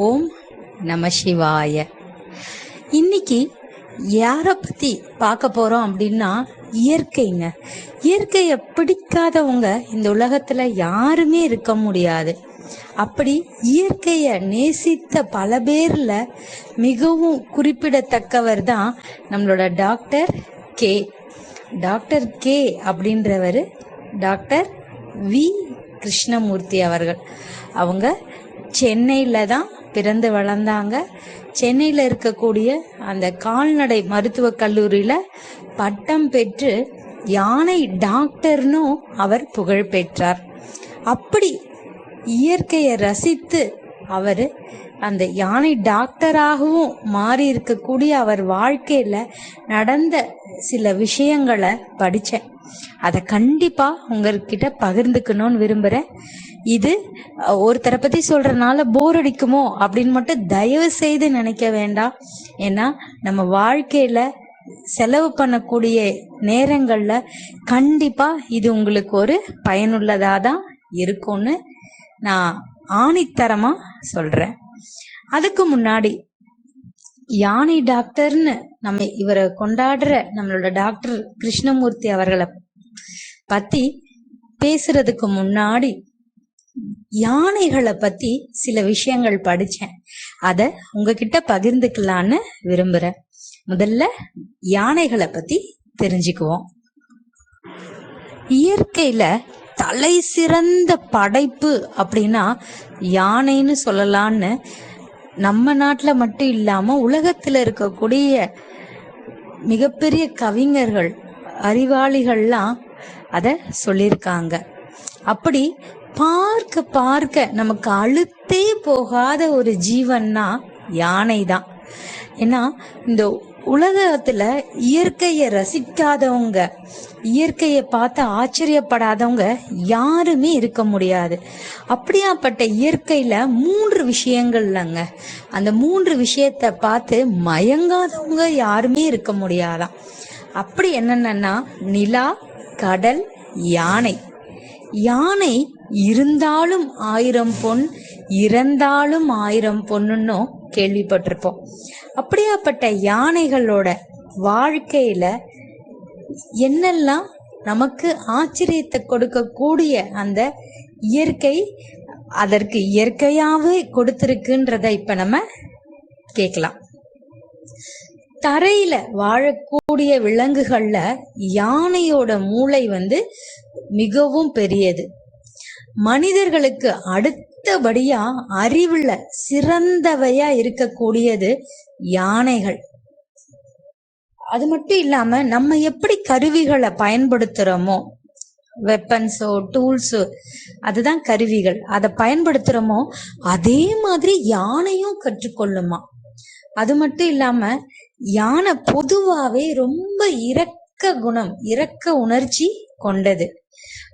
ஓம் நம சிவாய. இன்னைக்கு யாரை பத்தி பார்க்க போறோம் அப்படின்னா, இயற்கைங்க. இயற்கையை பிடிக்காதவங்க இந்த உலகத்துல யாருமே இருக்க முடியாது. அப்படி இயற்கைய நேசித்த பல பேர்ல மிகவும் குறிப்பிடத்தக்கவர் தான் நம்மளோட டாக்டர் கே. டாக்டர் கே அப்படின்றவர் டாக்டர் வி கிருஷ்ணமூர்த்தி அவர்கள். அவங்க சென்னையில தான் பிறந்து வளர்ந்தாங்க. சென்னையில் இருக்கக்கூடிய அந்த கால்நடை மருத்துவக் கல்லூரியில் பட்டம் பெற்று யானை டாக்டர்னும் அவர் புகழ் பெற்றார். அப்படி இயற்கையை ரசித்து அவர் அந்த யானை டாக்டராகவும் மாறி இருக்கக்கூடிய அவர் வாழ்க்கையில் நடந்த சில விஷயங்களை படித்தேன். அதை கண்டிப்பாக உங்ககிட்ட பகிர்ந்துக்கணும்னு விரும்புகிறேன். இது ஒருத்தரை பற்றி சொல்கிறனால போர் அடிக்குமோ அப்படின்னு மட்டும் தயவு செய்து நினைக்க வேண்டாம். ஏன்னா நம்ம வாழ்க்கையில் செலவு பண்ணக்கூடிய நேரங்களில் கண்டிப்பாக இது உங்களுக்கு ஒரு பயனுள்ளதாக தான் இருக்கும்னு நான் ஆணித்தரமாக சொல்கிறேன். அதுக்கு முன்னாடி யானை டாக்டர்னு நம்ம இவரை கொண்டாடுற நம்மளோட டாக்டர் கிருஷ்ணமூர்த்தி அவர்களை பற்றி பேசுறதுக்கு முன்னாடி யானைகளை பத்தி சில விஷயங்கள் படிச்சேன். அத உங்ககிட்ட பகிர்ந்துக்கலான்னு விரும்புறேன். முதல்ல யானைகளை பத்தி தெரிஞ்சுக்குவோம். இயற்கையில தலை சிறந்த படைப்பு அப்படின்னா யானைன்னு சொல்லலான்னு நம்ம நாட்டுல மட்டும் இல்லாம உலகத்துல இருக்கக்கூடிய மிகப்பெரிய கவிஞர்கள், அறிவாளிகள்லாம் அத சொல்லியிருக்காங்க. அப்படி பார்க்க பார்க்க நமக்கு அழுத்தே போகாத ஒரு ஜீவன்னா யானை தான். ஏன்னா இந்த உலகத்துல இயற்கையை ரசிக்காதவங்க, இயற்கையை பார்த்து ஆச்சரியப்படாதவங்க யாருமே இருக்க முடியாது. அப்படியாப்பட்ட இயற்கையில 3 விஷயங்கள்லங்க, அந்த 3 விஷயத்த பார்த்து மயங்காதவங்க யாருமே இருக்க முடியாதான். அப்படி என்னென்னா நிலா, கடல், யானை. யானை இருந்தாலும் 1000 பொன், இறந்தாலும் 1000 பொண்ணுன்னு கேள்விப்பட்டிருப்போம். அப்படியாப்பட்ட யானைகளோட வாழ்க்கையில என்னெல்லாம் நமக்கு ஆச்சரியத்தை கொடுக்கக்கூடிய அந்த இயற்கை அதற்கு இயற்கையாவே கொடுத்திருக்குன்றத இப்ப நம்ம கேட்கலாம். தரையில வாழக்கூடிய விலங்குகள்ல யானையோட மூளை மிகவும் பெரியது. மனிதர்களுக்கு அடுத்தபடியா அறிவுல சிறந்தவையா இருக்கக்கூடியது யானைகள். அது மட்டும் இல்லாம நம்ம எப்படி கருவிகளை பயன்படுத்துறோமோ, வெப்பன்ஸோ டூல்ஸோ, அதுதான் கருவிகள், அதை பயன்படுத்துறோமோ அதே மாதிரி யானையும் கற்றுக்கொள்ளுமா. அது மட்டும் இல்லாம யானை பொதுவாவே ரொம்ப இரக்க குணம், இரக்க உணர்ச்சி கொண்டது.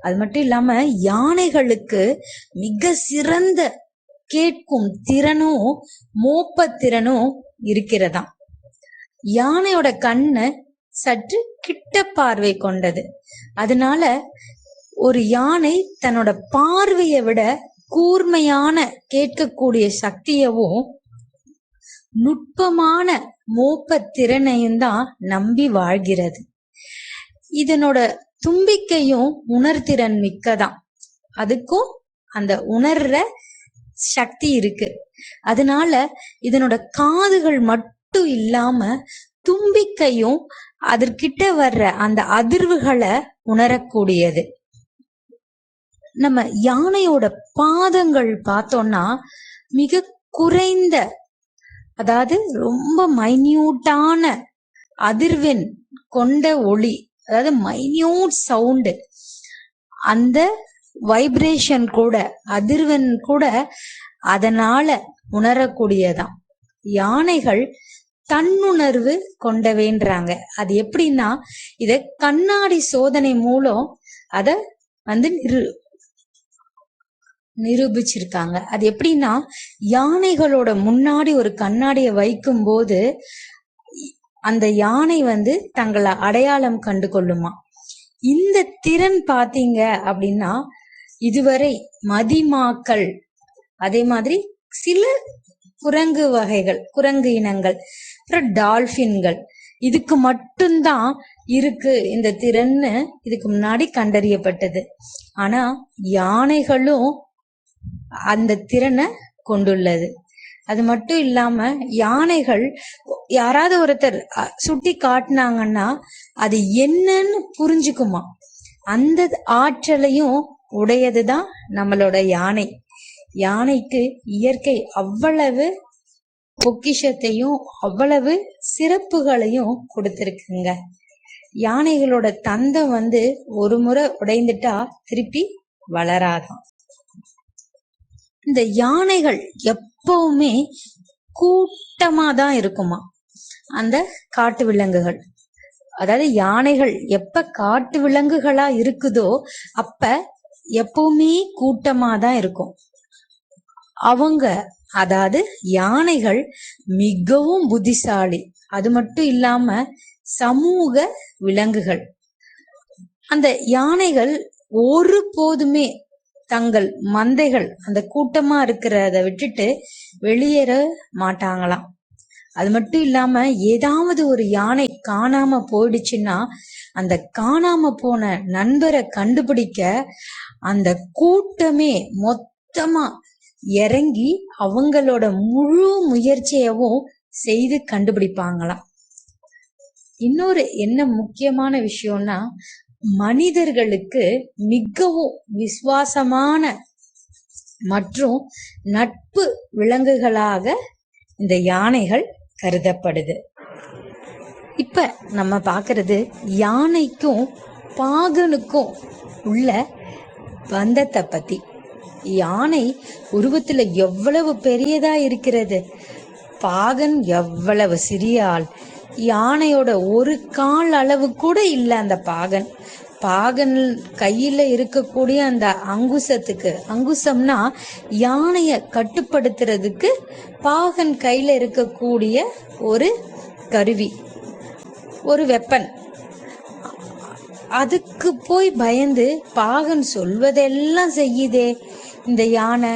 அது மட்டும் இல்லாம யானைகளுக்கு மிக சிறந்த கேட்கும் திறனும் மோப்பத்திறனும் இருக்கிறதா. யானையோட கண்ணு சற்று கிட்ட பார்வை கொண்டது. அதனால ஒரு யானை தன்னோட பார்வையை விட கூர்மையான கேட்கக்கூடிய சக்தியவும் நுட்பமான மோப்பத்திறனையும் தான் நம்பி வாழ்கிறது. இதனோட தும்பிக்கையும் உணர்திறன் மிக்கதான். அதுக்கும் அந்த உணர்ற சக்தி இருக்கு. அதனால இதனோட காதுகள் மட்டும் இல்லாம தும்பிக்கையும் அதற்கிட்ட வர்ற அந்த அதிர்வுகளை உணரக்கூடியது. நம்ம யானையோட பாதங்கள் பார்த்தோம்னா மிக குறைந்த, அதாவது ரொம்ப மைன்யூட்டான அதிர்வெண் கொண்ட ஒளி, அதாவது மைன்யூட் சவுண்டு, அந்த வைப்ரேஷன் கூட, அதிர்வெண் கூட அதனால உணரக்கூடியதான். யானைகள் தன்னுணர்வு கொண்டவேன்றாங்க. அது எப்படின்னா, இத கண்ணாடி சோதனை மூலம் அத நிரூபிச்சிருக்காங்க. அது எப்படின்னா, யானைகளோட முன்னாடி ஒரு கண்ணாடியை வைக்கும் போது அந்த யானை தங்களை அடையாளம் கண்டு கொள்ளுமா. இந்த திறன் பாத்தீங்க அப்படின்னா இதுவரை மதிமாக்கள், அதே மாதிரி சில குரங்கு வகைகள், குரங்கு இனங்கள், அப்புறம் டால்பின்கள், இதுக்கு மட்டும்தான் இருக்கு இந்த திறன்னு இதுக்கு முன்னாடி கண்டறியப்பட்டது. ஆனா யானைகளும் அந்த திறனை கொண்டுள்ளது. அது மட்டும் இல்லாம யானைகள் யாராவது ஒருத்தர் சுட்டி காட்டினாங்கன்னா அது என்னன்னு புரிஞ்சுக்குமா. அந்த ஆற்றலையும் உடையதுதான் நம்மளோட யானை. யானைக்கு இயற்கை அவ்வளவு பொக்கிஷத்தையும் அவ்வளவு சிறப்புகளையும் கொடுத்திருக்குங்க. யானைகளோட தந்தம் ஒரு முறை உடைந்துட்டா திருப்பி வளராதான். இந்த யானைகள் எப்பவுமே கூட்டமா தான் இருக்குமா. அந்த காட்டு விலங்குகள், அதாவது யானைகள் எப்ப காட்டு விலங்குகளா இருக்குதோ அப்ப எப்பவுமே கூட்டமா தான் இருக்கும். அவங்க, அதாவது யானைகள் மிகவும் புத்திசாலி. அது மட்டும் இல்லாம சமூக விலங்குகள். அந்த யானைகள் ஒரு போதுமே தங்கள் மந்தைகள் அந்த கூட்டமா இருக்கிறத விட்டுட்டு வெளியேற மாட்டாங்களாம். அது மட்டும் இல்லாம ஏதாவது ஒரு யானை காணாம போயிடுச்சுன்னா அந்த காணாம போன நண்பரை கண்டுபிடிக்க அந்த கூட்டமே மொத்தமா இறங்கி அவங்களோட முழு முயற்சியவும் செய்து கண்டுபிடிப்பாங்களாம். இன்னொரு என்ன முக்கியமான விஷயம்னா, மனிதர்களுக்கு மிகவும் விசுவாசமான மற்றும் நட்பு விலங்குகளாக இந்த யானைகள் கருதப்படுது. இப்ப நம்ம பாக்குறது யானைக்கும் பாகனுக்கும் உள்ள பந்தத்தை பத்தி. யானை உருவத்துல எவ்வளவு பெரியதா இருக்கிறது, பாகன் எவ்வளவு சிறிய ஆள். யானையோட ஒரு கால் அளவு கூட இல்ல அந்த பாகன். பாகன் கையில இருக்கக்கூடிய அந்த அங்குசத்துக்கு, அங்குசம்னா யானைய கட்டுப்படுத்துறதுக்கு பாகன் கையில இருக்கக்கூடிய ஒரு கருவி, ஒரு வெப்பன். அதுக்கு போய் பயந்து பாகன் சொல்வதெல்லாம் செய்யுதே இந்த யானை.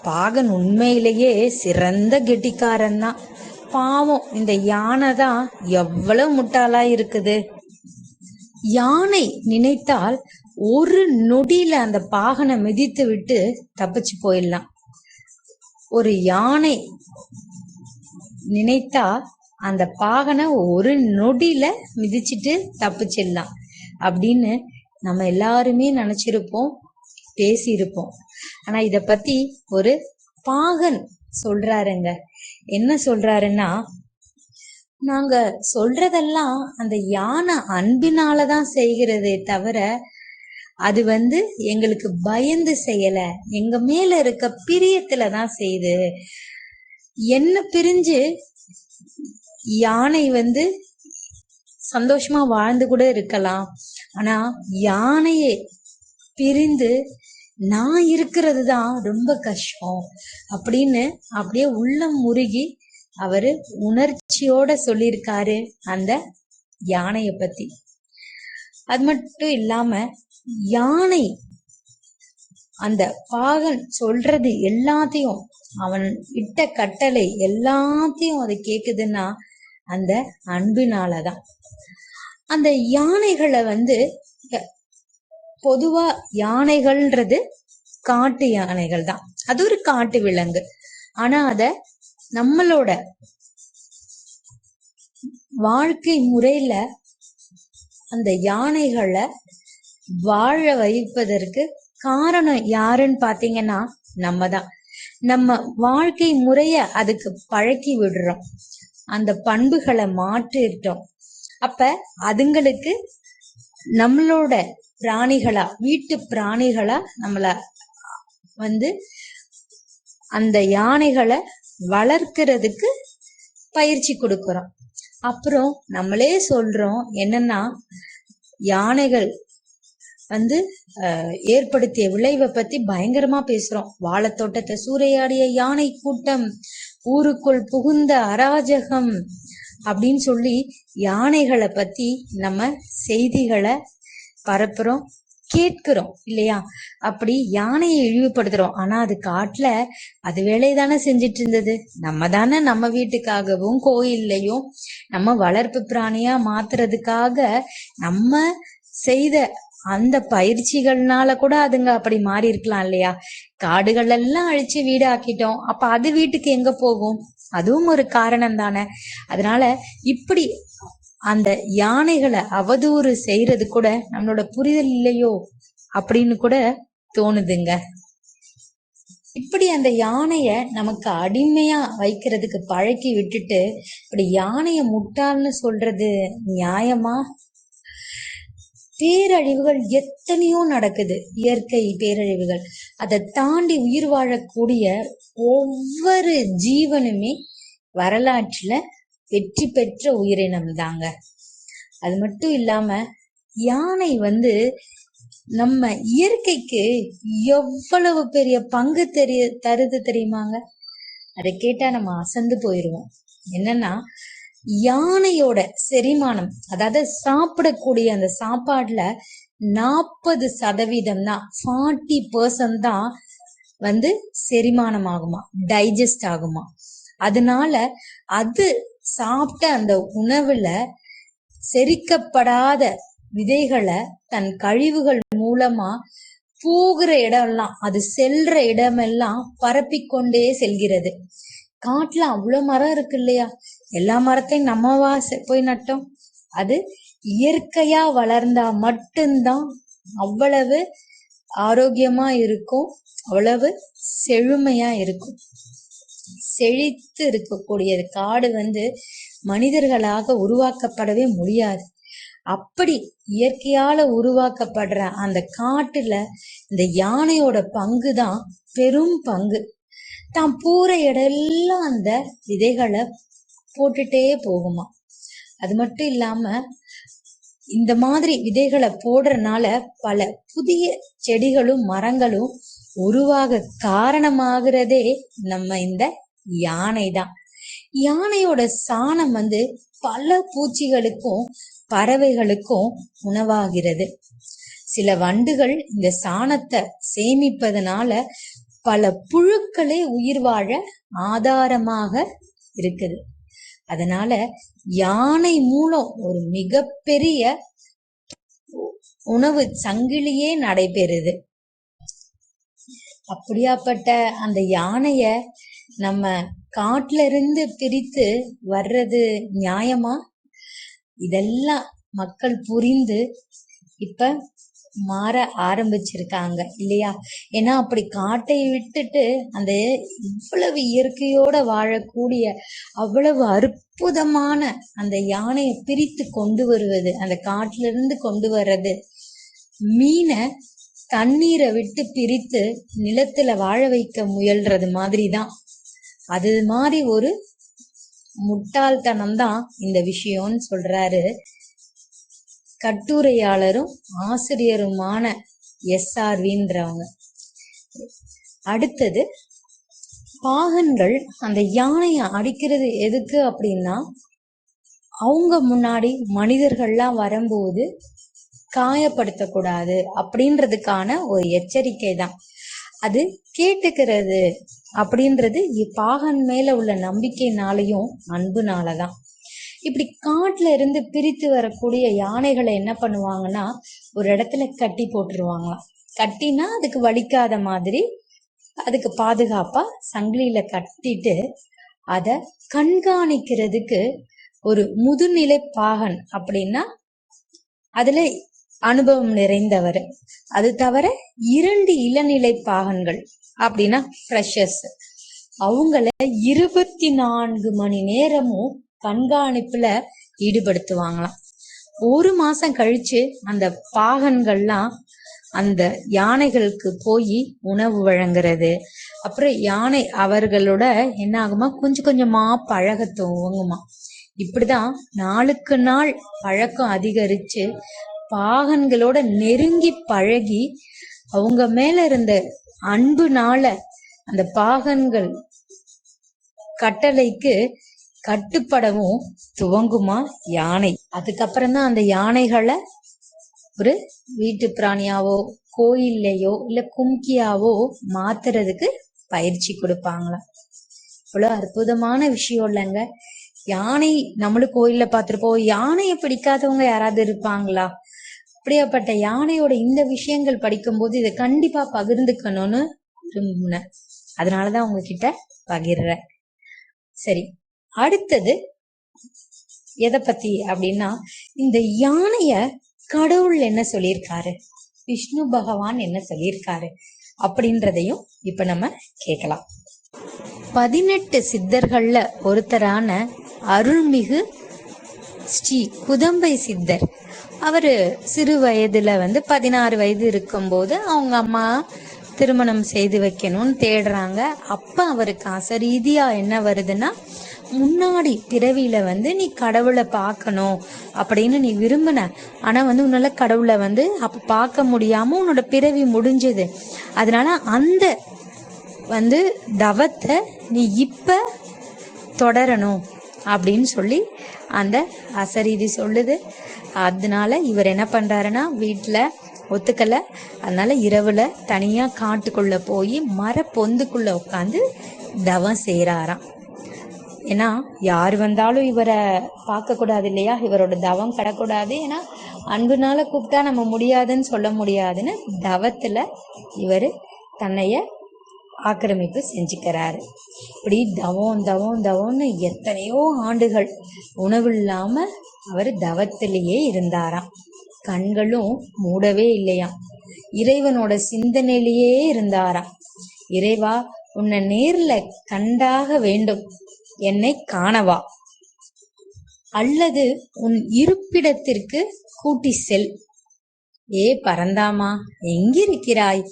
பாகன் உண்மையிலேயே சிறந்த கெட்டிக்காரன் தான். பாவம் இந்த யானை தான் எவ்வளவு முட்டாளா இருக்குது. யானை நினைத்தால் ஒரு நொடியில அந்த பாகனை மிதித்து விட்டு தப்பிச்சு போயிடலாம். ஒரு யானை நினைத்தா அந்த பாகனை ஒரு நொடியில மிதிச்சிட்டு தப்பிச்சிடலாம் அப்படின்னு நம்ம எல்லாருமே நினைச்சிருப்போம், பேசியிருப்போம். ஆனா இத பத்தி ஒரு பாகன் சொல்றாருங்க. என்ன சொல்றாருன்னா, நாங்க சொல்றதெல்லாம் அந்த யானை அன்பினாலதான் செய்கிறதே தவிர அது எங்களுக்கு பயந்து செய்யல, எங்க மேல இருக்க பிரியத்துலதான் செய்யுது. என்ன பிரிஞ்சு யானை சந்தோஷமா வாழ்ந்து கூட இருக்கலாம், ஆனா யானையை பிரிந்து நான் இருக்கிறது தான் ரொம்ப கஷ்டம் அப்படின்னு அப்படியே உள்ளம் முருகி அவரு உணர்ச்சியோட சொல்லியிருக்காரு அந்த யானைய பத்தி. அது மட்டும் இல்லாம யானை அந்த பாகன் சொல்றது எல்லாத்தையும், அவன் இட்ட கட்டளை எல்லாத்தையும் அது கேக்குதுன்னா அந்த அன்பினாலதான். அந்த யானைகளை பொதுவா யானைகள்ன்றது காட்டு யானைகள் தான், அது ஒரு காட்டு விலங்கு. ஆனா அத நம்மளோட வாழ்க்கை முறையில அந்த யானைகளை வாழ வைப்பதற்கு காரணம் யாருன்னு பாத்தீங்கன்னா நம்ம தான். நம்ம வாழ்க்கை முறைய அதுக்கு பழக்கி விடுறோம், அந்த பண்புகளை மாற்றிட்டோம். அப்ப அதுங்களுக்கு நம்மளோட பிராணிகளா, வீட்டு பிராணிகளா நம்மள அந்த யானைகளை வளர்க்கிறதுக்கு பயிற்சி கொடுக்கறோம். அப்புறம் நம்மளே சொல்றோம் என்னன்னா, யானைகள் ஏற்படுத்திய விளைவை பத்தி பயங்கரமா பேசுறோம். வாழைத்தோட்டத்தை சூறையாடிய யானை கூட்டம், ஊருக்குள் புகுந்த அராஜகம் அப்படின்னு சொல்லி யானைகளை பத்தி நம்ம செய்திகளை பரப்புறோம், கேட்கிறோம் இல்லையா? அப்படி யானையை இழிவுபடுத்துறோம். ஆனா அது காட்டுல அது வேலையதானே செஞ்சிட்டு இருந்தது. நம்ம தானே நம்ம வீட்டுக்காகவும் கோயில்லையும் நம்ம வளர்ப்பு பிராணியா மாத்துறதுக்காக நம்ம செய்த அந்த பயிற்சிகள்னால கூட அதுங்க அப்படி மாறி இருக்கலாம் இல்லையா? காடுகள் எல்லாம் அழிச்சு வீடு ஆக்கிட்டோம். அப்ப அது வீட்டுக்கு எங்க போகும்? அதுவும் ஒரு காரணம் தானே. அதனால இப்படி அந்த யானைகளை அவதூறு செய்யறது கூட நம்மளோட புரிதல் இல்லையோ அப்படின்னு கூட தோணுதுங்க. இப்படி அந்த யானைய நமக்கு அடிமையா வைக்கிறதுக்கு பழக்கி விட்டுட்டு இப்படி யானைய முட்டாள்னு சொல்றது நியாயமா? பேரழிவுகள் எத்தனையோ நடக்குது, இயற்கை பேரழிவுகள். அதை தாண்டி உயிர் வாழக்கூடிய ஒவ்வொரு ஜீவனுமே வரலாற்றுல வெற்றி பெற்ற உயிரினம் தாங்க. அது மட்டும் இல்லாம யானை நம்ம இயற்கைக்கு எவ்வளவு பெரிய பங்கு தருது தெரியுமாங்க? அதை கேட்டா நம்ம அசந்து போயிருவோம். என்னன்னா, யானையோட செரிமானம், அதாவது சாப்பிடக்கூடிய அந்த சாப்பாடுல 40% தான், 40% தான் செரிமானம் ஆகுமா, டைஜஸ்ட் ஆகுமா. அதனால அது சாப்பிட்ட அந்த உணவுல செரிக்கப்படாத விதைகளை தன் கழிவுகள் மூலமா போகிற இடம்லாம், அது செல்ற இடமெல்லாம் பரப்பிக்கொண்டே செல்கிறது. காட்டுல அவ்வளவு மரம் இருக்கு இல்லையா? எல்லா மரத்தையும் நம்மவா போய் நட்டோம்? அது இயற்கையா வளர்ந்தா மட்டும்தான் அவ்வளவு ஆரோக்கியமா இருக்கும், அவ்வளவு செழுமையா இருக்கும். செழித்து இருக்கக்கூடிய காடு மனிதர்களாக உருவாக்கப்படவே முடியாது. அப்படி இயற்கையால உருவாக்கப்படுற அந்த காட்டுல இந்த யானையோட பங்கு தான் பெரும் பங்கு. தான் பூர இடெல்லாம் அந்த விதைகளை போட்டுட்டே போகுமா. அது மட்டும் இல்லாம இந்த மாதிரி விதைகளை போடுறதுனால பல புதிய செடிகளும் மரங்களும் உருவாக காரணமாகிறதே நம்ம இந்த யானை தான். யானையோட சாணம் பல பூச்சிகளுக்கும் பறவைகளுக்கும் உணவாகிறது. சில வண்டுகள் இந்த சாணத்தை சேமிப்பதனால பல புழுக்களே உயிர் வாழ ஆதாரமாக இருக்குது. அதனால யானை மூலம் ஒரு மிகப்பெரிய உணவு சங்கிலியே நடைபெறுது. அப்படியாப்பட்ட அந்த யானைய நம்ம காட்டுல இருந்து பிரித்து வர்றது நியாயமா? இதெல்லாம் மக்கள் புரிந்து இப்ப மாற ஆரம்பிச்சிருக்காங்க இல்லையா? ஏன்னா அப்படி காட்டை விட்டுட்டு அந்த இவ்வளவு இயற்கையோட வாழக்கூடிய அவ்வளவு அற்புதமான அந்த யானையை பிரித்து கொண்டு வருவது, அந்த காட்டுல இருந்து கொண்டு வர்றது, மீனை தண்ணீரை விட்டு பிரித்து நிலத்துல வாழ வைக்க முயல்றது மாதிரிதான். அது மாதிரி ஒரு முட்டாள்தனம் தான் இந்த விஷயம்னு சொல்றாரு கட்டுரையாளரும் ஆசிரியருமான SRVன்றவங்க. அடுத்தது, பாகன்கள் அந்த யானையை அடிக்கிறது எதுக்கு அப்படின்னா, அவங்க முன்னாடி மனிதர்கள்லாம் வரும்போது காயப்படுத்தக்கூடாது அப்படின்றதுக்கான ஒரு எச்சரிக்கை தான். அது கேட்டுக்கிறது அப்படின்றது பாகன் மேல உள்ள நம்பிக்கைனாலையும் அன்புனாலதான். இப்படி காட்டுல இருந்து பிரித்து வரக்கூடிய யானைகளை என்ன பண்ணுவாங்கன்னா, ஒரு இடத்துல கட்டி போட்டுருவாங்களாம். கட்டினா அதுக்கு வலிக்காத மாதிரி அதுக்கு பாதுகாப்பா சங்கிலியில கட்டிட்டு அத கண்காணிக்கிறதுக்கு ஒரு முதுநிலை பாகன், அப்படின்னா அதுல அனுபவம் நிறைந்தவர். அது தவிர 2 இளநிலை பாகன்கள் அப்படின்னா ஃப்ரெஷர்ஸ், அவங்கள 24 மணி நேரமும் கண்காணிப்புல ஈடுபடுத்துவாங்களாம். 1 மாசம் கழிச்சு அந்த பாகன்கள்லாம் அந்த யானைகளுக்கு போய் உணவு வழங்குறது, அப்புறம் யானை அவர்களோட என்ன ஆகுமா, கொஞ்சம் கொஞ்சமா பழக துவங்குமா. இப்படிதான் நாளுக்கு நாள் பழக்கம் அதிகரிச்சு பாகன்களோட நெருங்கி பழகி அவங்க மேல இருந்த அன்புனால அந்த பாகன்கள் கட்டளைக்கு கட்டுப்படவும் துவங்குமா யானை. அதுக்கப்புறம் தான் அந்த யானைகளை ஒரு வீட்டு பிராணியாவோ கோயில்லையோ இல்ல கும்கியாவோ மாத்துறதுக்கு பயிற்சி கொடுப்பாங்களாம். இவ்வளவு அற்புதமான விஷயம் இல்லைங்க. யானை நம்மளும் கோயில்ல பார்த்திருப்போம். யானையை பிடிக்காதவங்க யாராவது இருப்பாங்களா? அப்படியாப்பட்ட யானையோட இந்த விஷயங்கள் படிக்கும்போது இதை கண்டிப்பா பகிர்ந்துக்கணும்னு விரும்புனேன். அதனாலதான் உங்ககிட்ட பகிர்றேன். சரி, அடுத்தது எதை பத்தி அப்படின்னா, இந்த யானைய கடவுள் என்ன சொல்லியிருக்காரு, விஷ்ணு பகவான் என்ன சொல்லியிருக்காரு அப்படின்றதையும் இப்ப நம்ம கேட்கலாம். 18 சித்தர்கள்ல ஒருத்தரான அருள்மிகு ஸ்ரீ குதம்பை சித்தர், அவரு சிறு வயதுல 16 வயது இருக்கும்போது அவங்க அம்மா திருமணம் செய்து வைக்கணும்னு தேடுறாங்க. அப்ப அவருக்கு அசரீதியா என்ன வருதுன்னா, முன்னாடி பிறவியில நீ கடவுளை பார்க்கணும் அப்படின்னு நீ விரும்பின, ஆனா உன்னால கடவுளை அப்ப பார்க்க முடியாம உன்னோட பிறவி முடிஞ்சது. அதனால அந்த தவத்தை நீ இப்ப தொடரணும் அப்படின்னு சொல்லி அந்த அசரீதி சொல்லுது. அதனால இவர் என்ன பண்றாருன்னா, வீட்டுல ஒத்துக்கல. அதனால இரவுல தனியா காட்டுக்குள்ள போய் மர பொந்துக்குள்ள உட்காந்து தவம் செய்யறாராம். ஏன்னா யார் வந்தாலும் இவரை பார்க்க கூடாது இல்லையா, இவரோட தவம் கடக்கூடாது. ஏன்னா அன்புனால கூப்பிட்டா நம்ம முடியாதுன்னு சொல்ல முடியாதுன்னு தவத்துல இவரு தன்னைய ஆக்கிரமிப்பு செஞ்சுக்கிறாரு. இப்படி தவம் தவம் தவம்னு எத்தனையோ ஆண்டுகள் உணவு இல்லாம அவர் தவத்திலேயே இருந்தாராம். கண்களும் மூடவே இல்லையாம். இறைவனோட சிந்தனையிலேயே இருந்தாராம். இறைவா, உன்னை நேர்ல கண்டாக வேண்டும், என்னை காணவா, அல்லது உன் இருப்பிடத்திற்கு கூட்டி செல். ஏ பரந்தாமா, எங்கிருக்கிறாய்?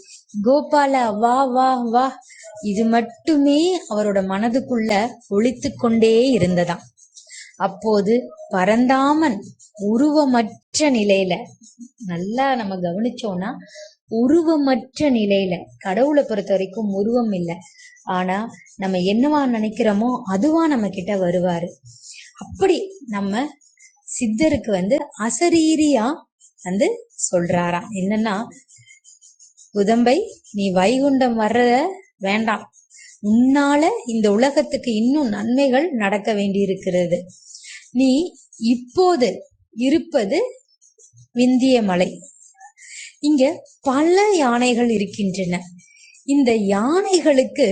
கோபாலா, வா வா வா. இது மட்டுமே அவரோட மனதுக்குள்ள ஒலித்து கொண்டே இருந்ததாம். அப்போது பரந்தாமன் உருவமற்ற நிலையில, நல்லா நம்ம கவனிச்சோம்னா உருவமற்ற நிலையில, கடவுளை பொறுத்த வரைக்கும் உருவம் இல்லை, ஆனா நம்ம என்னவா நினைக்கிறோமோ அதுவா நம்ம கிட்ட வருவாரு. அப்படி நம்ம சித்தருக்கு அசரீரியா சொல்றாராம். என்னன்னா, குதம்பை, நீ வைகுண்டம் வர்ற வேண்டாம், உன்னால இந்த உலகத்துக்கு இன்னும் நன்மைகள் நடக்க வேண்டி இருக்கிறது. நீ இப்போது இருப்பது விந்திய மலை. இங்க பல யானைகள் இருக்கின்றன. இந்த யானைகளுக்கு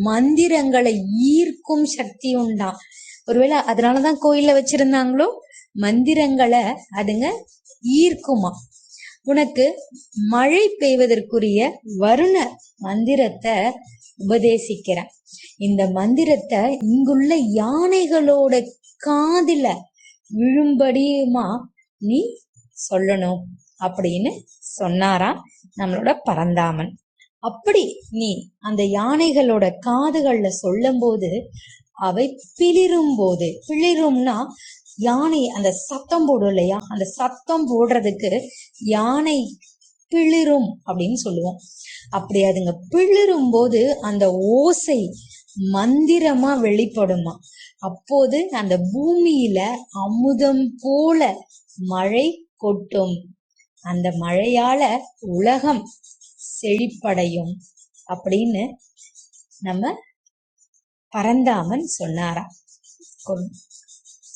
மந்திரங்களை ஈர்க்கும் சக்தி உண்டாம். ஒருவேளை அதனாலதான் கோயில்ல வச்சிருந்தாங்களோ, மந்திரங்களை அதுங்க ஈர்க்குமா. உனக்கு மழை பெய்வதற்குரிய வருண மந்திரத்தை உபதேசிக்கிறேன். இந்த மந்திரத்தை இங்குள்ள யானைகளோட காதுல விழும்படியுமா நீ சொல்லணும் அப்படின்னு சொன்னாராம் நம்மளோட பரந்தாமன். அப்படி நீ அந்த யானைகளோட காதுகள்ல சொல்லும் போது அவை பிளிரும் போது, பிளிரும்னா யானை அந்த சத்தம் போடும் இல்லையா, அந்த சத்தம் போடுறதுக்கு யானை பிளிரும் அப்படின்னு சொல்லுவோம். அப்படி அதுங்க பிளிரும் போது அந்த ஓசை மந்திரமா வெளிப்படுமா. அப்போது அந்த பூமியில அமுதம் போல மழை கொட்டும். அந்த மழையால உலகம் செழிப்படையும் அப்படின்னு நம்ம பரந்தாமன் சொன்னாராம்.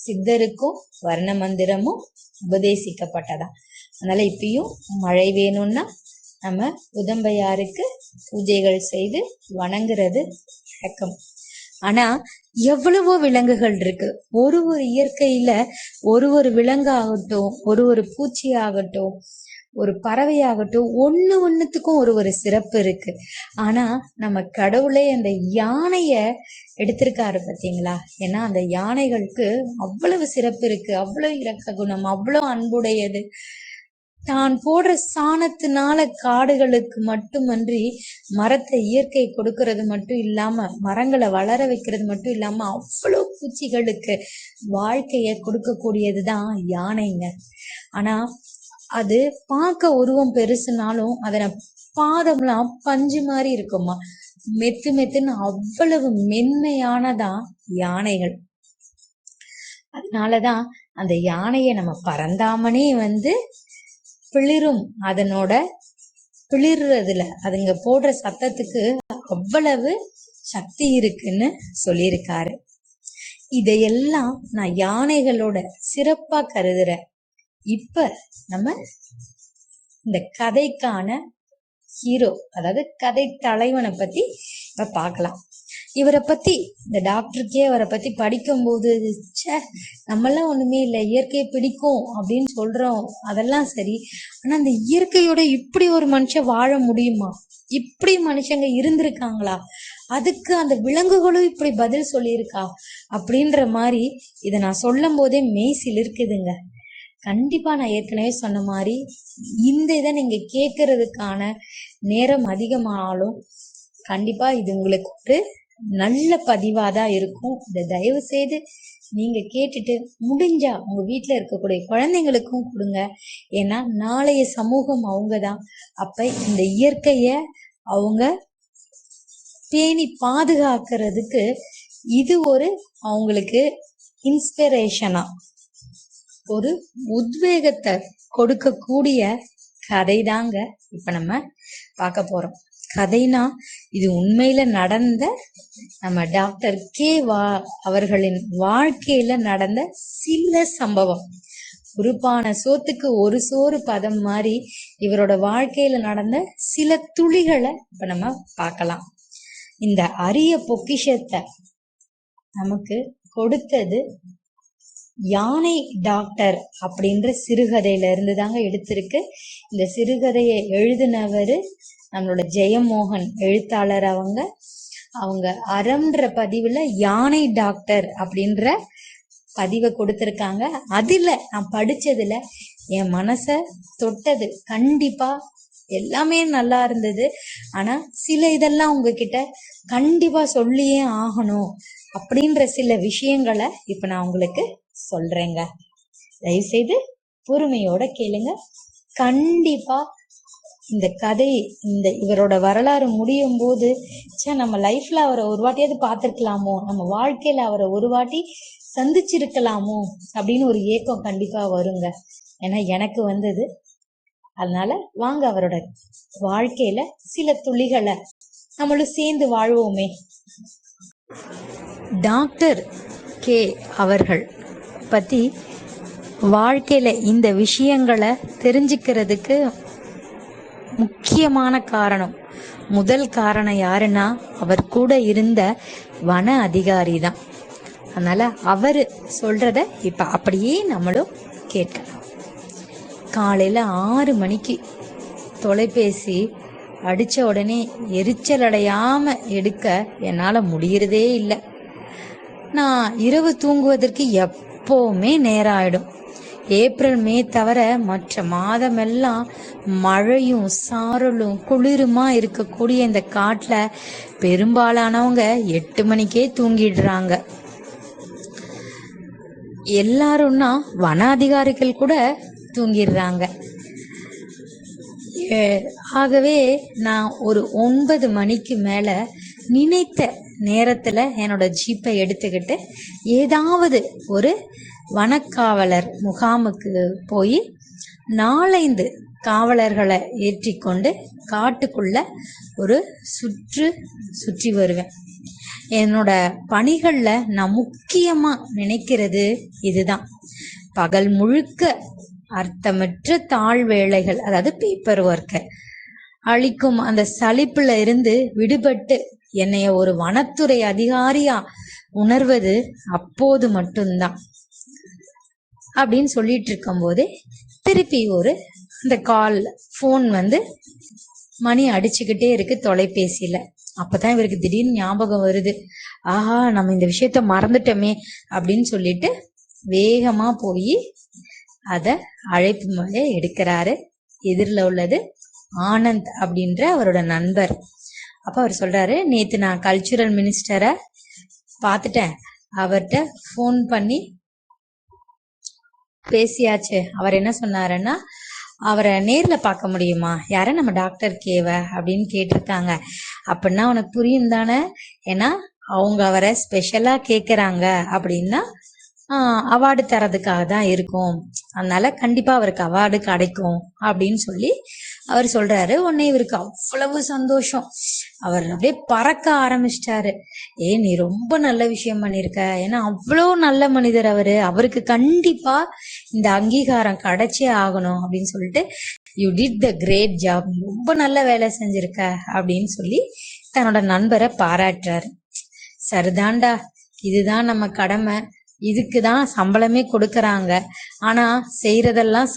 சித்தருக்கும் வர்ண மந்திரமும் உபதேசிக்கப்பட்டதா. அதனால இப்பயும் மழை வேணும்னா நம்ம குதம்பையாருக்கு பூஜைகள் செய்து வணங்குறது வழக்கம். ஆனா எவ்வளவோ விலங்குகள் இருக்கு. ஒரு இயற்கையில ஒரு விலங்காகட்டும், ஒரு பூச்சி ஆகட்டும், ஒரு பறவையாகட்டும், ஒண்ணுத்துக்கும் ஒரு சிறப்பு இருக்கு. ஆனா நம்ம கடவுளே அந்த யானைய எடுத்திருக்காரு பாத்தீங்களா. ஏன்னா அந்த யானைகளுக்கு அவ்வளவு சிறப்பு இருக்கு, அவ்வளவு இரக்க குணம், அவ்வளவு அன்புடையது. தான் போடுற சாணத்தினால காடுகளுக்கு மட்டுமன்றி மரத்தை இயற்கை கொடுக்கறது மட்டும் இல்லாம, மரங்களை வளர வைக்கிறது மட்டும் இல்லாம, அவ்வளவு பூச்சிகளுக்கு வாழ்க்கைய கொடுக்கக்கூடியதுதான் யானைங்க. ஆனா அது பார்க்க உருவம் பெருசுனாலும் அதன பாதம்லாம் பஞ்சு மாதிரி இருக்குமா, மெத்து மெத்துன்னு அவ்வளவு மென்மையானதான் யானைகள். அதனாலதான் அந்த யானைய நம்ம பரந்தாமனே பிளிரும் அதனோட பிளிர்றதுல அதுங்க போடுற சத்தத்துக்கு அவ்வளவு சக்தி இருக்குன்னு சொல்லியிருக்காரு. இதையெல்லாம் நான் யானைகளோட சிறப்பா கருதுறேன். இப்ப நம்ம இந்த கதைக்கான ஹீரோ, அதாவது கதை தலைவனை பத்தி இப்ப பார்க்கலாம். இவரை பத்தி, இந்த டாக்டருக்கே அவரை பத்தி படிக்கும் போது நம்மளாம் ஒண்ணுமே இல்லை, இயற்கையை பிடிக்கும் அப்படின்னு சொல்றோம், அதெல்லாம் சரி. ஆனா அந்த இயற்கையோட இப்படி ஒரு மனுஷன் வாழ முடியுமா? இப்படி மனுஷங்க இருந்திருக்காங்களா? அதுக்கு அந்த விலங்குகளும் இப்படி பதில் சொல்லியிருக்கா? அப்படின்ற மாதிரி இதை நான் சொல்லும் போதே மெய்சில் இருக்குதுங்க. கண்டிப்பா நான் ஏற்கனவே சொன்ன மாதிரி இந்த இதை நீங்க கேட்கறதுக்கான நேரம் அதிகமானாலும் கண்டிப்பா இது உங்களுக்கு ஒரு நல்ல பதிவாதான் இருக்கும். இதை தயவு செய்து நீங்க கேட்டுட்டு முடிஞ்சா உங்க வீட்டுல இருக்கக்கூடிய குழந்தைங்களுக்கும் கொடுங்க. ஏன்னா நாளைய சமூகம் அவங்கதான். அப்ப இந்த இயற்கைய அவங்க பேணி பாதுகாக்கிறதுக்கு இது ஒரு அவங்களுக்கு இன்ஸ்பிரேஷனா, ஒரு உத்வேகத்தை கொடுக்கக்கூடிய கதை தாங்க இப்ப நம்ம பார்க்க போறோம். கதைனா இது உண்மையில நடந்த நம்ம டாக்டர் கே அவர்களின் வாழ்க்கையில நடந்த சில சம்பவம். ஒரு பானை சோத்துக்கு ஒரு சோறு பதம் மாதிரி இவரோட வாழ்க்கையில நடந்த சில துளிகளை இப்ப நம்ம பார்க்கலாம். இந்த அரிய பொக்கிஷத்தை நமக்கு கொடுத்தது யானை டாக்டர் அப்படின்ற சிறுகதையில இருந்து தாங்க எடுத்திருக்கு. இந்த சிறுகதையை எழுதினவரு நம்மளோட ஜெயமோகன் எழுத்தாளர். அவங்க அறம்ன்ற பதிவுல யானை டாக்டர் அப்படின்ற பதிவை கொடுத்திருக்காங்க. அதுல நான் படிச்சதுல என் மனச தொட்டது கண்டிப்பா எல்லாமே நல்லா இருந்தது. ஆனா சில இதெல்லாம் உங்ககிட்ட கண்டிப்பா சொல்லியே ஆகணும் அப்படின்ற சில விஷயங்களை இப்ப நான் உங்களுக்கு சொல்றேங்க. தயவுசெய்து பொறுமையோட கேளுங்க. கண்டிப்பா இந்த கதை, இந்த இவரோட வரலாறு முடியும் போது நம்ம லைஃப்ல அவரை ஒரு வாட்டியாவது பார்த்திருக்கலாமோ, நம்ம வாழ்க்கையில அவரை ஒரு வாட்டி சந்திச்சிருக்கலாமோ அப்படின்னு ஒரு ஏக்கம் கண்டிப்பா வருங்க. ஏன்னா எனக்கு வந்தது. அதனால வாங்க அவரோட வாழ்க்கையில சில துளிகளை நம்மளும் சேர்ந்து வாழ்வோமே. டாக்டர் கே அவர்கள் பத்தி வாழ்க்கையில இந்த விஷயங்களை தெரிஞ்சுக்கிறதுக்கு முக்கியமான காரணம், முதல் காரணம் யாருன்னா அவர் கூட இருந்த வன அதிகாரி தான். அதனால அவரு சொல்றத இப்ப அப்படியே நம்மளும் கேட்கலாம். காலையில 6 மணிக்கு தொலைபேசி அடிச்ச உடனே எரிச்சல் அடையாம எடுக்க என்னால முடியறதே இல்லை. நான் இரவு தூங்குவதற்கு எப்பவுமே நேரம் ஆயிடும். ஏப்ரல் மே தவிர மற்ற மாதமெல்லாம் மழையும் சாரலும் குளிருமா இருக்கக்கூடிய இந்த காட்டுல பெரும்பாலானவங்க 8 மணிக்கே தூங்கிடுறாங்க. எல்லாரும்னா வன அதிகாரிகள் கூட தூங்கிடுறாங்க. ஆகவே நான் ஒரு 9 மணிக்கு மேல நினைத்த நேரத்துல என்னோட ஜீப்பை எடுத்துக்கிட்டு ஏதாவது ஒரு வனக்காவலர் முகாமுக்கு போய் 4-5 காவலர்களை ஏற்றி கொண்டு காட்டுக்குள்ள ஒரு சுற்றி வருவேன். என்னோட பணிகள்ல நான் முக்கியமா நினைக்கிறது இதுதான். பகல் முழுக்க அர்த்தமற்ற தாழ் வேலைகள், அதாவது பேப்பர் ஒர்க்கை அளிக்கும் அந்த சலிப்புல இருந்து விடுபட்டு என்னைய ஒரு வனத்துறை அதிகாரியா உணர்வது அப்போது மட்டும்தான் அப்படின்னு சொல்லிட்டு இருக்கும் போதே திருப்பி இந்த போன் மணி அடிச்சுக்கிட்டே இருக்கு தொலைபேசியில. அப்பதான் இவருக்கு திடீர்னு ஞாபகம் வருது, ஆஹா நம்ம இந்த விஷயத்த மறந்துட்டோமே அப்படின்னு சொல்லிட்டு வேகமா போய் அத அழைப்பு முறைய எடுக்கிறாரு. எதிரில் உள்ளது ஆனந்த் அப்படின்ற அவரோட நண்பர். அப்ப அவர் சொல்றாரு, நேத்து நான் கல்ச்சுரல் மினிஸ்டரை பார்த்துட்டேன், அவர்கிட்ட போன் பண்ணி பேசியாச்சு. அவர் என்ன சொன்னாருன்னா, அவரை நேர்ல பார்க்க முடியுமா, யார, நம்ம டாக்டர் கேவ அப்படின்னு கேட்டிருக்காங்க. அப்படின்னா உனக்கு புரியும் தானே, ஏன்னா அவங்க அவரை ஸ்பெஷலா கேக்குறாங்க அப்படின்னா அவார்டு தரதுக்காக தான் இருக்கும், அதனால கண்டிப்பா அவருக்கு அவார்டு கிடைக்கும் அப்படின்னு சொல்லி அவர் சொல்றாரு. உடனே இவருக்கு அவ்வளவு சந்தோஷம், அவர் அப்படியே பறக்க ஆரம்பிச்சிட்டாரு. நீ ரொம்ப நல்ல விஷயம் பண்ணிருக்க, ஏன்னா அவ்வளவு நல்ல மனிதர் அவருக்கு கண்டிப்பா இந்த அங்கீகாரம் கிடைச்சே ஆகணும் அப்படின்னு சொல்லிட்டு, you did the great job, ரொம்ப நல்ல வேலை செஞ்சிருக்க அப்படின்னு சொல்லி தன்னோட நண்பரை பாராட்டுறாரு. சரிதான்டா, இதுதான் நம்ம கடமை, இதுக்குதான் சம்பளமே கொடுக்கறாங்க, ஆனா செய்யறதெல்லாம்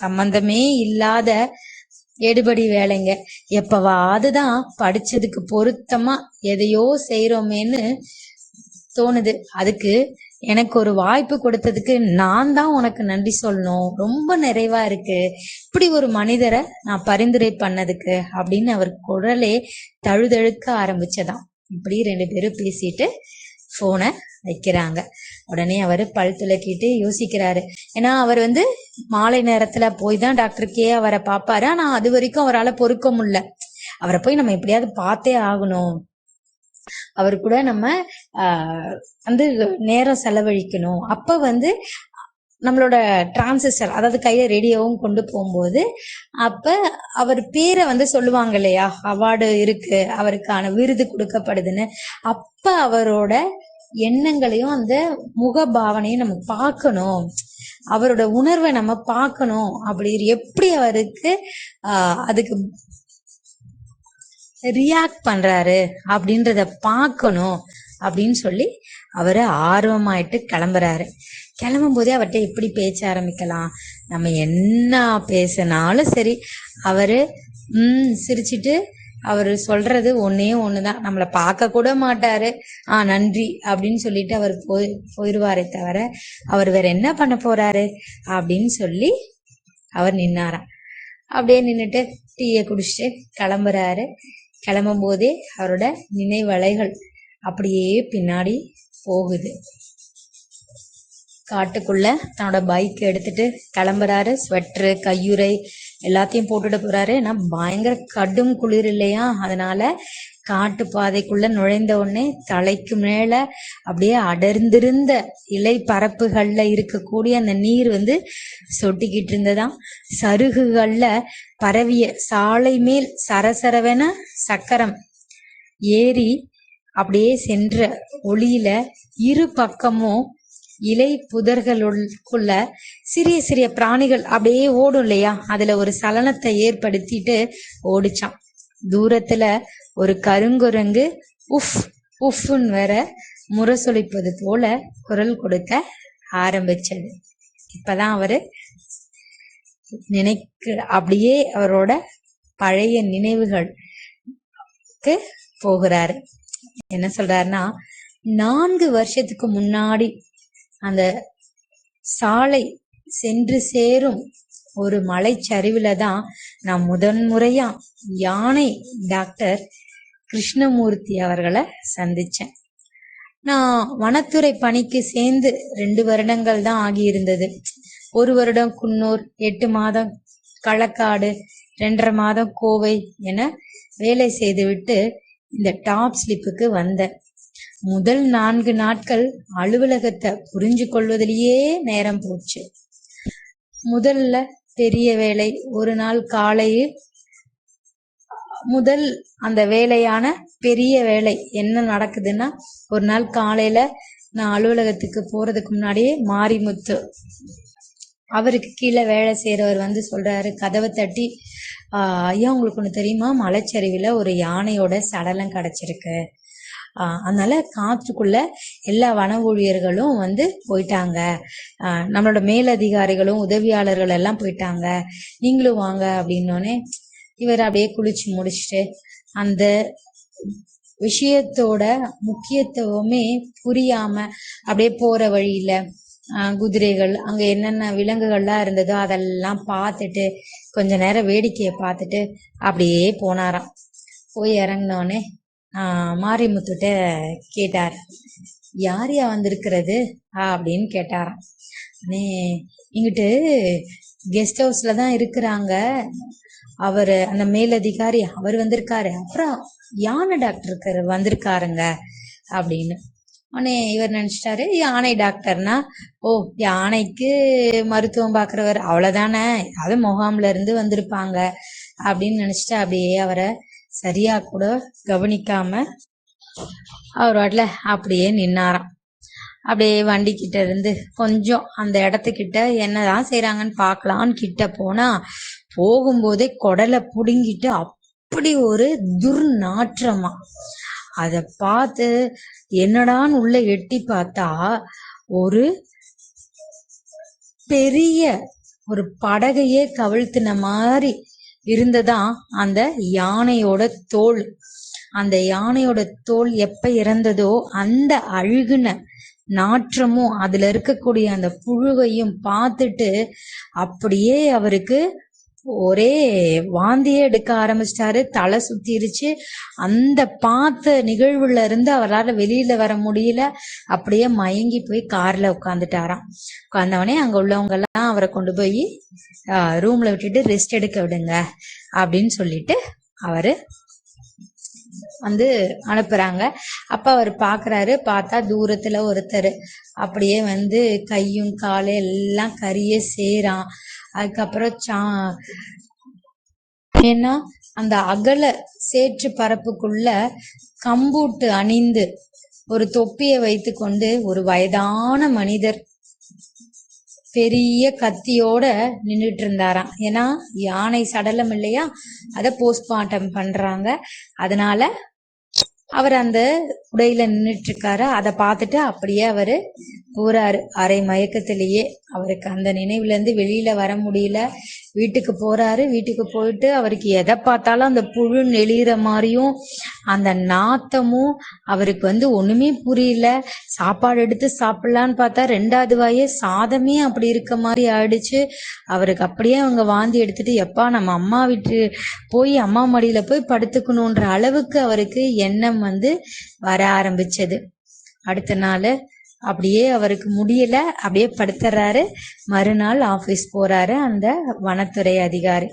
சம்பந்தமே இல்லாத எடுபடி வேலைங்க. எப்பவாதுதான் படிச்சதுக்கு பொருத்தமா எதையோ செய்யறோமேன்னு தோணுது. அதுக்கு எனக்கு ஒரு வாய்ப்பு கொடுத்ததுக்கு நான் தான் உனக்கு நன்றி சொல்லணும், ரொம்ப நிறைவா இருக்கு இப்படி ஒரு மனிதரை நான் பரிந்துரை பண்ணதுக்கு அப்படின்னு அவர் குரலே தழுதழுக்க ஆரம்பிச்சதாம். இப்படி 2 பேரும் பேசிட்டு போனை வைக்கிறாங்க. உடனே அவரு பல் துளக்கிட்டு யோசிக்கிறாரு. ஏன்னா அவர் மாலை நேரத்துல போய் தான் டாக்டர் கே அவரை பாப்பாரு. ஆனா அது வரைக்கும் அவரால் பொறுக்க முடியல. அவரை போய் நம்ம எப்படியாவது பார்த்தே ஆகணும், அவர் கூட நம்ம நேரம் செலவழிக்கணும். அப்ப நம்மளோட டிரான்சிஸ்டர், அதாவது கையில ரேடியோவும் கொண்டு போகும்போது அப்ப அவர் பேரை சொல்லுவாங்க இல்லையா, அவார்டு இருக்கு, அவருக்கான விருது கொடுக்கப்படுதுன்னு. அப்ப அவரோட எண்ணங்களையும் அந்த முக பாவனையும் நம்ம பார்க்கணும், அவரோட உணர்வை நம்ம பார்க்கணும். அப்படி எப்படி அவருக்கு அதுக்கு ரியாக்ட் பண்றாரு அப்படின்றத பார்க்கணும் அப்படின்னு சொல்லி அவரு ஆர்வமாயிட்டு கிளம்புறாரு. கிளம்பும் போதே அவர்கிட்ட எப்படி பேச்ச ஆரம்பிக்கலாம், நம்ம என்ன பேசினாலும் சரி அவரு சிரிச்சிட்டு அவரு சொல்றது ஒன்னே ஒண்ணுதான், நம்மள பார்க்க கூட மாட்டாரு, நன்றி அப்படின்னு சொல்லிட்டு அவர் போயிடுவாரே தவிர அவர் வேற என்ன பண்ண போறாரு அப்படின்னு சொல்லி அவர் நின்னாராம். அப்படியே நின்னுட்டு டீயை குடிச்சிட்டு கிளம்புறாரு. கிளம்பும் போதே அவரோட நினைவலைகள் அப்படியே பின்னாடி போகுது. காட்டுக்குள்ள தன்னோட பைக் எடுத்துட்டு கிளம்புறாரு. ஸ்வெட்டரு, கையுறை எல்லாத்தையும் போட்டுட்டு போறாரு. ஏன்னா பயங்கர கடும் குளிர் இல்லையா, அதனால காட்டு பாதைக்குள்ள நுழைந்த உடனே தலைக்கு மேல அப்படியே அடர்ந்திருந்த இலை பரப்புகள்ல இருக்கக்கூடிய அந்த நீர் சொட்டிக்கிட்டு இருந்ததாம். சருகுகள்ல பரவிய சாலை மேல் சரசரவென சக்கரம் ஏறி அப்படியே சென்ற ஒளியில இரு பக்கமும் இலை புதர்களுக்குள்ள சிறிய சிறிய பிராணிகள் அப்படியே ஓடும் இல்லையா, அதுல ஒரு சலனத்தை ஏற்படுத்திட்டு ஓடிச்சான். தூரத்துல ஒரு கருங்குரங்கு உஃப் உஃப்னு வேற முரசொலிப்பது போல குரல் கொடுக்க ஆரம்பிச்சது. இப்பதான் அவரு அப்படியே அவரோட பழைய நினைவுகளுக்கு போகிறாரு. என்ன சொல்றாருன்னா, 4 வருஷத்துக்கு முன்னாடி அந்த சாலை சென்று சேரும் ஒரு மலைச்சரிவுல தான் நான் முதன்முறையா யானை டாக்டர் கிருஷ்ணமூர்த்தி அவர்களை சந்திச்சேன். நான் வனத்துறை பணிக்கு சேர்ந்து 2 வருடங்கள் தான் ஆகியிருந்தது. 1 வருடம் குன்னூர், 8 மாதம் களக்காடு, 2.5 மாதம் கோவை என வேலை செய்துவிட்டு இந்த டாப் ஸ்லிப்புக்கு வந்தேன். முதல் 4 நாட்கள் அலுவலகத்தை புரிஞ்சு கொள்வதிலேயே நேரம் போச்சு. முதல்ல பெரிய வேலை. ஒரு நாள் காலையில் அந்த வேலையான பெரிய வேலை என்ன நடக்குதுன்னா, ஒரு நாள் காலையில நான் அலுவலகத்துக்கு போறதுக்கு முன்னாடியே மாரிமுத்து அவருக்கு கீழே வேலை செய்யறவர் சொல்றாரு, கதவை தட்டி, ஐயா உங்களுக்கு ஒண்ணு தெரியுமா, மலைச்சரிவுல ஒரு யானையோட சடலம் கிடைச்சிருக்கு, அதனால காற்றுக்குள்ள எல்லா வன ஊழியர்களும் போயிட்டாங்க, நம்மளோட மேலதிகாரிகளும் உதவியாளர்கள் எல்லாம் போயிட்டாங்க, நீங்களும் வாங்க அப்படின்னோடனே இவர் அப்படியே குளிச்சு முடிச்சுட்டு அந்த விஷயத்தோட முக்கியத்துவமே புரியாம அப்படியே போற வழியில குதிரைகள், அங்க என்னென்ன விலங்குகள்லாம் இருந்ததோ அதெல்லாம் பார்த்துட்டு கொஞ்ச நேரம் வேடிக்கையை பார்த்துட்டு அப்படியே போனாராம். போய் இறங்கினோடனே மாரிமுத்துட்ட கேட்டார், யார் யா வந்திருக்கிறது அப்படின்னு கேட்டாராம். இங்கிட்டு கெஸ்ட் ஹவுஸ்ல தான் இருக்கிறாங்க, அவரு அந்த மேலதிகாரி அவர் வந்திருக்காரு, அப்புறம் யானை டாக்டருக்கு வந்திருக்காருங்க அப்படின்னு. உடனே இவர் நினைச்சிட்டாரு யானை டாக்டர்னா ஓ யானைக்கு மருத்துவம் பாக்குறவர் அவ்வளவுதானே, அது முகாம்ல இருந்து வந்திருப்பாங்க அப்படின்னு நினைச்சிட்டு அப்படியே அவரை சரியா கூட கவனிக்காம அவர் வாட்டில அப்படியே நின்னாராம். அப்படியே வண்டி கிட்ட இருந்து கொஞ்சம் அந்த இடத்துக்கிட்ட என்னதான் செய்யறாங்கன்னு பாக்கலான்னு கிட்ட போனா போகும்போதே குடலை புடுங்கிட்டு அப்படி ஒரு துர்நாற்றமா. அத பார்த்து என்னடான்னு உள்ள எட்டி பார்த்தா ஒரு பெரிய ஒரு படகையே கவிழ்த்தின மாதிரி இருந்ததான் அந்த யானையோட தோல். அந்த யானையோட தோல் எப்ப இறந்ததோ அந்த அழுகுன நாற்றமும் அதுல இருக்கக்கூடிய அந்த புழுவையும் பார்த்துட்டு அப்படியே அவருக்கு ஒரே வாந்தியே எடுக்க ஆரம்பிச்சிட்டாரு. தலை சுத்திருச்சு. அந்த பார்த்த நிகழ்வுல இருந்து அவரால் வெளியில வர முடியல. அப்படியே மயங்கி போய் கார்ல உட்காந்துட்டாராம். உட்கார்ந்தவனே அங்க உள்ளவங்க எல்லாம் அவரை கொண்டு போய் ரூம்ல விட்டுட்டு ரெஸ்ட் எடுக்க விடுங்க அப்படின்னு சொல்லிட்டு அவரு வந்து அனுப்புறாங்க. அப்ப அவர் பாக்குறாரு. பார்த்தா தூரத்துல ஒருத்தர் அப்படியே வந்து கையும் காலும் எல்லாம் கரிய சேரான். அதுக்கப்புறம் ஏன்னா அந்த அகல சேற்று பரப்புக்குள்ள கம்பூட்டு அணிந்து ஒரு தொப்பியை வைத்து கொண்டு ஒரு வயதான மனிதர் பெரிய கத்தியோட நின்றுட்டு இருந்தாராம். ஏன்னா யானை சடலம் இல்லையா, அத போஸ்ட்மார்ட்டம் பண்றாங்க. அதனால அவர் அந்த உடையில நின்றுட்டு இருக்காரு. அதை பார்த்துட்டு அப்படியே அவரு போறாரு. அரை மயக்கத்திலேயே அவருக்கு அந்த நினைவுல இருந்து வெளியில வர முடியல. வீட்டுக்கு போறாரு. வீட்டுக்கு போயிட்டு அவருக்கு எதை பார்த்தாலும் அந்த புழு நெளிகிற மாதிரியும் அந்த நாத்தமும் அவருக்கு வந்து ஒண்ணுமே புரியல. சாப்பாடு எடுத்து சாப்பிடலான்னு பார்த்தா ரெண்டாவது வாயே சாதமே அப்படி இருக்க மாதிரி ஆயிடுச்சு. அவருக்கு அப்படியே அவங்க வாந்தி எடுத்துட்டு எப்பா நம்ம அம்மா வீட்டு போய் அம்மா மடியில போய் படுத்துக்கணுன்ற அளவுக்கு அவருக்கு எண்ணம் வந்து வர ஆரம்பிச்சது. அடுத்த நாள் அப்படியே அவருக்கு முடியல, அப்படியே படுத்துறாரு. மறுநாள் ஆபீஸ் போறாரு அந்த வனத்துறை அதிகாரி.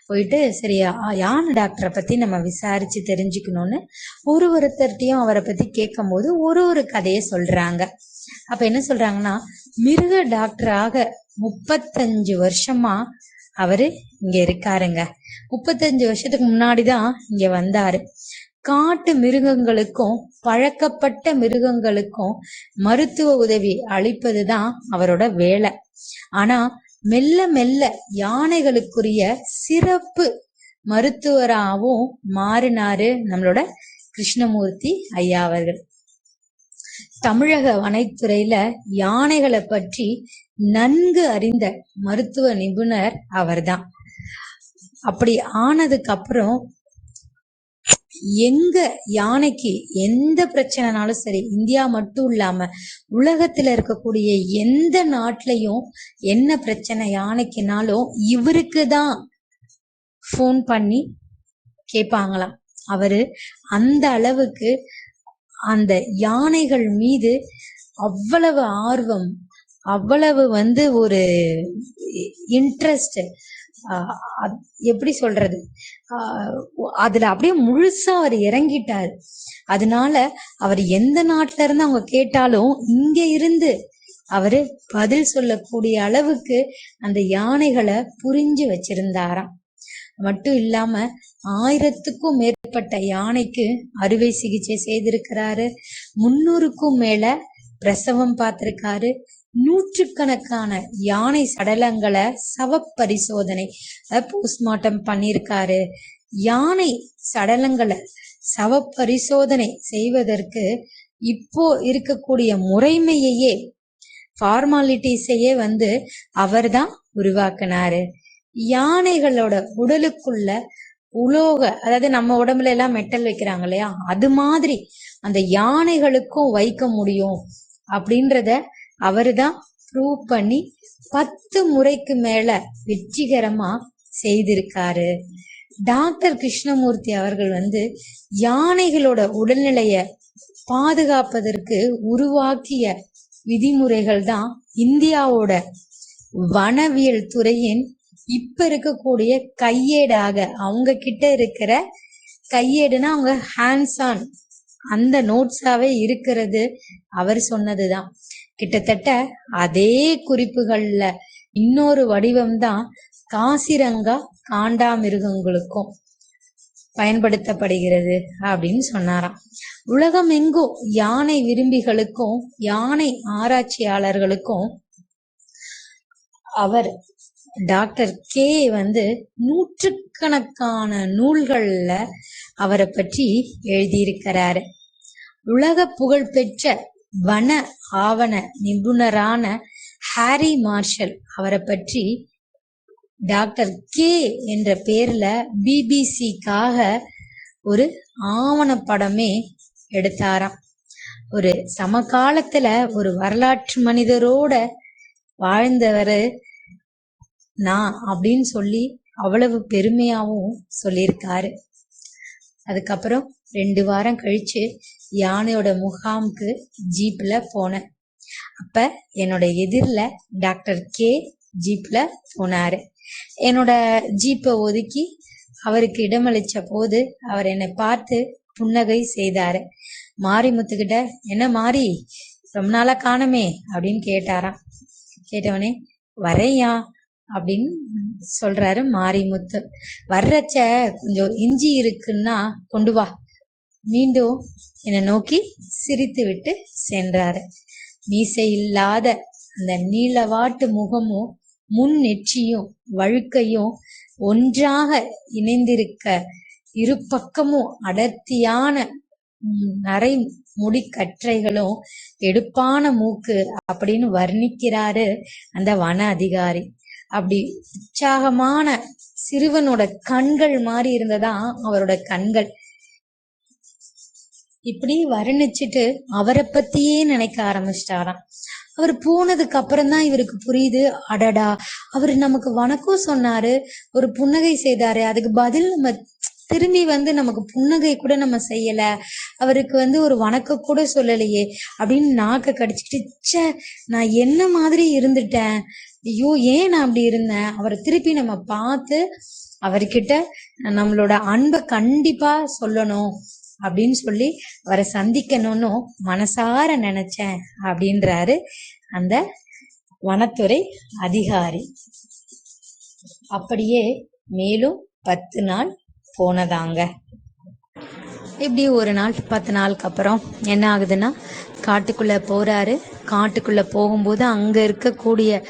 போயிட்டு சரி யானை டாக்டரை பத்தி நம்ம விசாரிச்சு தெரிஞ்சுக்கணும்னு ஒருத்தர்கிட்டையும் அவரை பத்தி கேட்கும் போது ஒரு கதையை சொல்றாங்க. அப்ப என்ன சொல்றாங்கன்னா, மிருக டாக்டராக 35 வருஷமா அவரு இங்க இருக்காருங்க. 35 வருஷத்துக்கு முன்னாடிதான் இங்க வந்தாரு. காட்டு மிருகங்களுக்கும் பழக்கப்பட்ட மிருகங்களுக்கும் மருத்துவ உதவி அளிப்பதுதான் அவரோட வேலை. ஆனா மெல்ல மெல்ல யானைகளுக்குரிய சிறப்பு மருத்துவராகவும் மாறினாரு நம்மளோட கிருஷ்ணமூர்த்தி ஐயா அவர்கள். தமிழக வனத்துறையில யானைகளை பற்றி நன்கு அறிந்த மருத்துவ நிபுணர் அவர்தான். அப்படி ஆனதுக்கு அப்புறம் எங்க யானைக்கு எந்த பிரச்சனைனாலும் சரி, இந்தியா மட்டும் இல்லாம உலகத்துல இருக்கக்கூடிய எந்த நாட்டிலையும் என்ன பிரச்சனை யானைக்குனாலும் இவருக்கு தான் போன் பண்ணி கேட்பாங்களாம். அவரு அந்த அளவுக்கு அந்த யானைகள் மீது அவ்வளவு ஆர்வம், அவ்வளவு வந்து ஒரு இன்ட்ரெஸ்ட், எப்படி சொல்றது, அதுல அப்படியே முழுசா அவர் இறங்கிட்டாரு. அதனால அவர் எந்த நாட்டுல இருந்து அவங்க கேட்டாலும் இங்க இருந்து அவரு பதில் சொல்லக்கூடிய அளவுக்கு அந்த யானைகளை புரிஞ்சு வச்சிருந்தாராம். மட்டும் இல்லாம 1000க்கும் மேற்பட்ட யானைக்கு அறுவை சிகிச்சை செய்திருக்கிறாரு. 300க்கும் மேல பிரசவம் பார்த்திருக்காரு. 100கணக்கான யானை சடலங்களை சவ பரிசோதனை போஸ்ட்மார்ட்டம் பண்ணிருக்காரு. யானை சடலங்களை சவ பரிசோதனை செய்வதற்கு இப்போ இருக்கக்கூடிய முறைமையையே, ஃபார்மாலிட்டிஸையே வந்து அவர்தான் உருவாக்குனாரு. யானைகளோட உடலுக்குள்ள உலோக, அதாவது நம்ம உடம்புல எல்லாம் மெட்டல் வைக்கிறாங்க இல்லையா, அது மாதிரி அந்த யானைகளுக்கும் வைக்க முடியும் அப்படின்றத அவருதான் ப்ரூவ் பண்ணி 10 முறைக்கு மேல வெற்றிகரமா செய்திருக்காரு. டாக்டர் கிருஷ்ணமூர்த்தி அவர்கள் வந்து யானைகளோட உடல்நிலைய பாதுகாப்பதற்கு உருவாக்கிய விதிமுறைகள் தான் இந்தியாவோட வனவியல் துறையின் இப்ப இருக்கக்கூடிய கையேடாக, அவங்க கிட்ட இருக்கிற கையேடுனா அவங்க ஹேண்ட்ஸ் ஆன் அந்த நோட்ஸாவே இருக்கிறது அவர் சொன்னதுதான். கிட்டத்தட்ட அதே குறிப்புகள்ல இன்னொரு வடிவம்தான் காசிரங்கா காண்டாமிருகங்களுக்கும் பயன்படுத்தப்படுகிறது அப்படின்னு சொன்னாராம். உலகம் எங்கும் யானை விரும்பிகளுக்கும் யானை ஆராய்ச்சியாளர்களுக்கும் அவர் டாக்டர் கே நூற்றுக்கணக்கான நூல்கள்ல அவரை பற்றி எழுதியிருக்கிறாரு. உலக புகழ்பெற்ற வன ஆவண நிபுணரான ஹாரி மார்ஷல் அவரை பற்றி டாக்டர் கே என்ற பேர்ல பிபிசிக்காக ஒரு ஆவணப்படமே எடுத்தாராம். ஒரு சமகாலத்துல ஒரு வரலாற்று மனிதரோட வாழ்ந்தவர் நான் அப்படின்னு சொல்லி அவ்வளவு பெருமையாவும் சொல்லியிருக்காரு. அதுக்கப்புறம் 2 வாரம் கழிச்சு யானையோட முகாமுக்கு ஜீப்ல போனேன். அப்ப என்னோட எதிரில டாக்டர் கே ஜீப்ல போனாரு. என்னோட ஜீப்பை ஒதுக்கி அவருக்கு இடமளிச்ச போது அவர் என்னை பார்த்து புன்னகை செய்தாரு. மாரிமுத்துக்கிட்ட, என்ன மாறி ரொம்ப நாளா காணமே அப்படின்னு கேட்டாராம். கேட்டவனே, வரையா அப்படின்னு சொல்றாரு மாரிமுத்து. வர்றச்ச கொஞ்சம் இஞ்சி இருக்குன்னா கொண்டு வா. மீண்டும் என்னை நோக்கி சிரித்து விட்டு சென்றாரு. மீசை இல்லாத அந்த நீளவாட்டு முகமும் முன் நெற்றியும் வழுக்கையும் ஒன்றாக இணைந்திருக்க, இரு பக்கமும் அடர்த்தியான நரை முடிக்கற்றைகளும் எடுப்பான மூக்கு அப்படின்னு வர்ணிக்கிறாரு அந்த வன அதிகாரி. அப்படி உற்சாகமான சிறுவனோட கண்கள் மாதிரி இருந்ததா அவரோட கண்கள். இப்படி வர்ணிச்சுட்டு அவரை பத்தியே நினைக்க ஆரம்பிச்சிட்டாராம். அவர் போனதுக்கு அப்புறம் தான் இவருக்கு புரியுது, அடடா அவரு நமக்கு வணக்கம் சொன்னாரு, ஒரு புன்னகை செய்தாரு, அதுக்கு பதில் நம்ம திரும்பி நமக்கு புன்னகை கூட நம்ம செய்யல, அவருக்கு ஒரு வணக்கம் கூட சொல்லலையே அப்படின்னு நாக்க கடிச்சுக்கிட்டு, நான் என்ன மாதிரி இருந்துட்டேன், ஐயோ ஏன் நான் அப்படி இருந்தேன், அவரை திருப்பி நம்ம பார்த்து அவர்கிட்ட நம்மளோட அன்பை கண்டிப்பா சொல்லணும் அப்படின்னு சொல்லி அவரை சந்திக்கணும்னு மனசார நினைச்சேன் அப்படின்றாரு அந்த வனத்துறை அதிகாரி. அப்படியே மேலும் 10 நாள் போனதாங்க. இப்படி ஒரு நாள் 10 நாளுக்கு அப்புறம் என்ன ஆகுதுன்னா, காட்டுக்குள்ள போறாரு. காட்டுக்குள்ள போகும்போது அங்க இருக்கக்கூடிய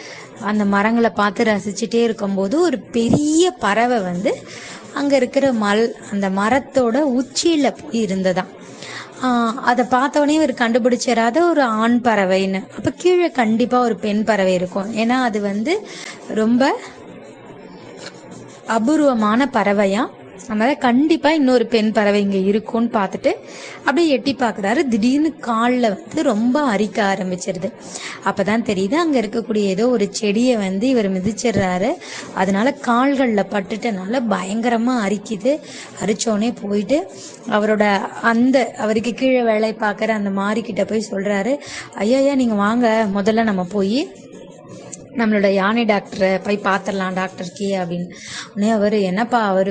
அந்த மரங்களை பார்த்து ரசிச்சுட்டே இருக்கும்போது ஒரு பெரிய பறவை அங்க இருக்கிற அந்த மரத்தோட உச்சியில போய் இருந்ததாம். அதை பார்த்தவொடனே இவர் கண்டுபிடிச்சிடாத ஒரு ஆண் பறவைன்னு. அப்ப கீழே கண்டிப்பா ஒரு பெண் பறவை இருக்கும். ஏன்னா அது ரொம்ப அபூர்வமான பறவையா, அதனால கண்டிப்பா இன்னொரு பெண் பறவை இங்க இருக்கும்னு பார்த்துட்டு அப்படியே எட்டி பாக்குறாரு. திடீர்னு காலில் ரொம்ப அரிக்க ஆரம்பிச்சிருது. அப்பதான் தெரியுது அங்க இருக்கக்கூடிய ஏதோ ஒரு செடியை இவர் மிதிச்சிடுறாரு. அதனால கால்கள்ல பட்டுட்டனால பயங்கரமா அரிக்குது. அரிச்சோடனே போயிட்டு அவருக்கு கீழே வேலை பார்க்குற அந்த மாரிக்கிட்ட போய் சொல்றாரு, ஐயா நீங்க வாங்க, முதல்ல நம்ம போய் நம்மளோட யானை டாக்டரை போய் பார்த்துடலாம் டாக்டர் கே அப்படின்னு. உடனே அவர், என்னப்பா அவர்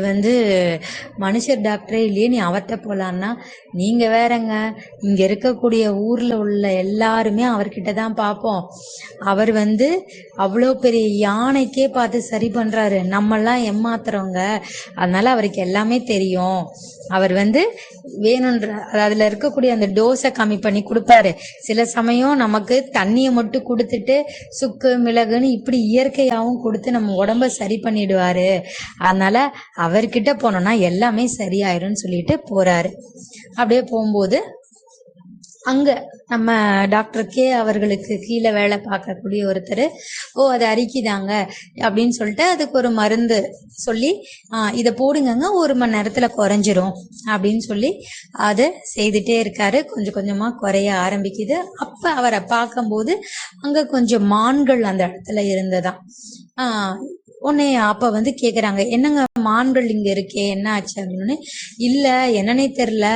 மனுஷர் டாக்டரே இல்லையே, நீ அவர்கிட்ட போகலான்னா, நீங்க வேறங்க, இங்க இருக்கக்கூடிய ஊர்ல உள்ள எல்லாருமே அவர்கிட்ட தான் பார்ப்போம். அவர் அவ்வளோ பெரிய யானைக்கே பார்த்து சரி பண்றாரு, நம்மெல்லாம் ஏமாத்துறவங்க, அதனால அவருக்கு எல்லாமே தெரியும். அவர் வேணுன்ற அதுல இருக்கக்கூடிய அந்த டோஸை கம்மி பண்ணி கொடுப்பாரு. சில சமயம் நமக்கு தண்ணியை மட்டும் கொடுத்துட்டு சுக்கு மிளகுன்னு இப்படி இயற்கையாவும் கொடுத்து நம்ம உடம்ப சரி பண்ணிடுவாரு. அதனால அவர்கிட்ட போனோம்னா எல்லாமே சரியாயிரும்னு சொல்லிட்டு போறாரு. அப்படியே போகும்போது அங்க நம்ம டாக்டர் கே அவர்களுக்கு கீழே வேலை பார்க்கக்கூடிய ஒருத்தர், அது அரிக்குதாங்க அப்படின்னு சொல்லிட்டு அதுக்கு ஒரு மருந்து சொல்லி, இதை போடுங்கங்க, 1 மணி நேரத்துல குறைஞ்சிரும் அப்படின்னு சொல்லி அதை செய்துட்டே இருக்காரு. கொஞ்சம் கொஞ்சமா குறைய ஆரம்பிக்குது. அப்ப அவரை பார்க்கும்போது அங்க கொஞ்சம் மான்கள் அந்த இடத்துல இருந்ததாம். உடனே அப்ப கேக்குறாங்க, என்னங்க மான்கள் இங்க இருக்கே, என்ன ஆச்சு அப்படின்னு. இல்ல என்னன்னே தெரியல,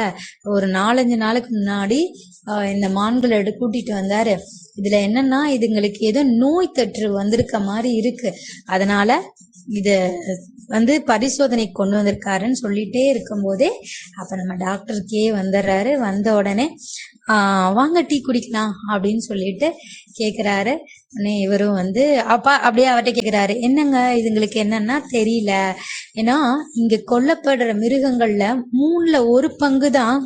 ஒரு 4-5 நாளுக்கு முன்னாடி இந்த மான்களை கூட்டிட்டு வந்தாரு. இதுல என்னன்னா, இதுங்களுக்கு ஏதோ நோய் தொற்று வந்திருக்க மாதிரி இருக்கு, அதனால இத வந்து பரிசோதனை கொண்டு வந்திருக்காருன்னு சொல்லிட்டே இருக்கும் போதே அப்ப நம்ம டாக்டர் கே வந்துடுறாரு. வந்த உடனே வாங்க டீ குடிக்கலாம் அப்படின்னு சொல்லிட்டு கேக்குறாரு. உடனே இவரும் வந்து அப்பா அப்படியே அவர்கிட்ட கேக்குறாரு, என்னங்க இதுங்களுக்கு என்னன்னா தெரியல, ஏன்னா இங்க கொல்லப்படுற மிருகங்கள்ல 1/3 தான்,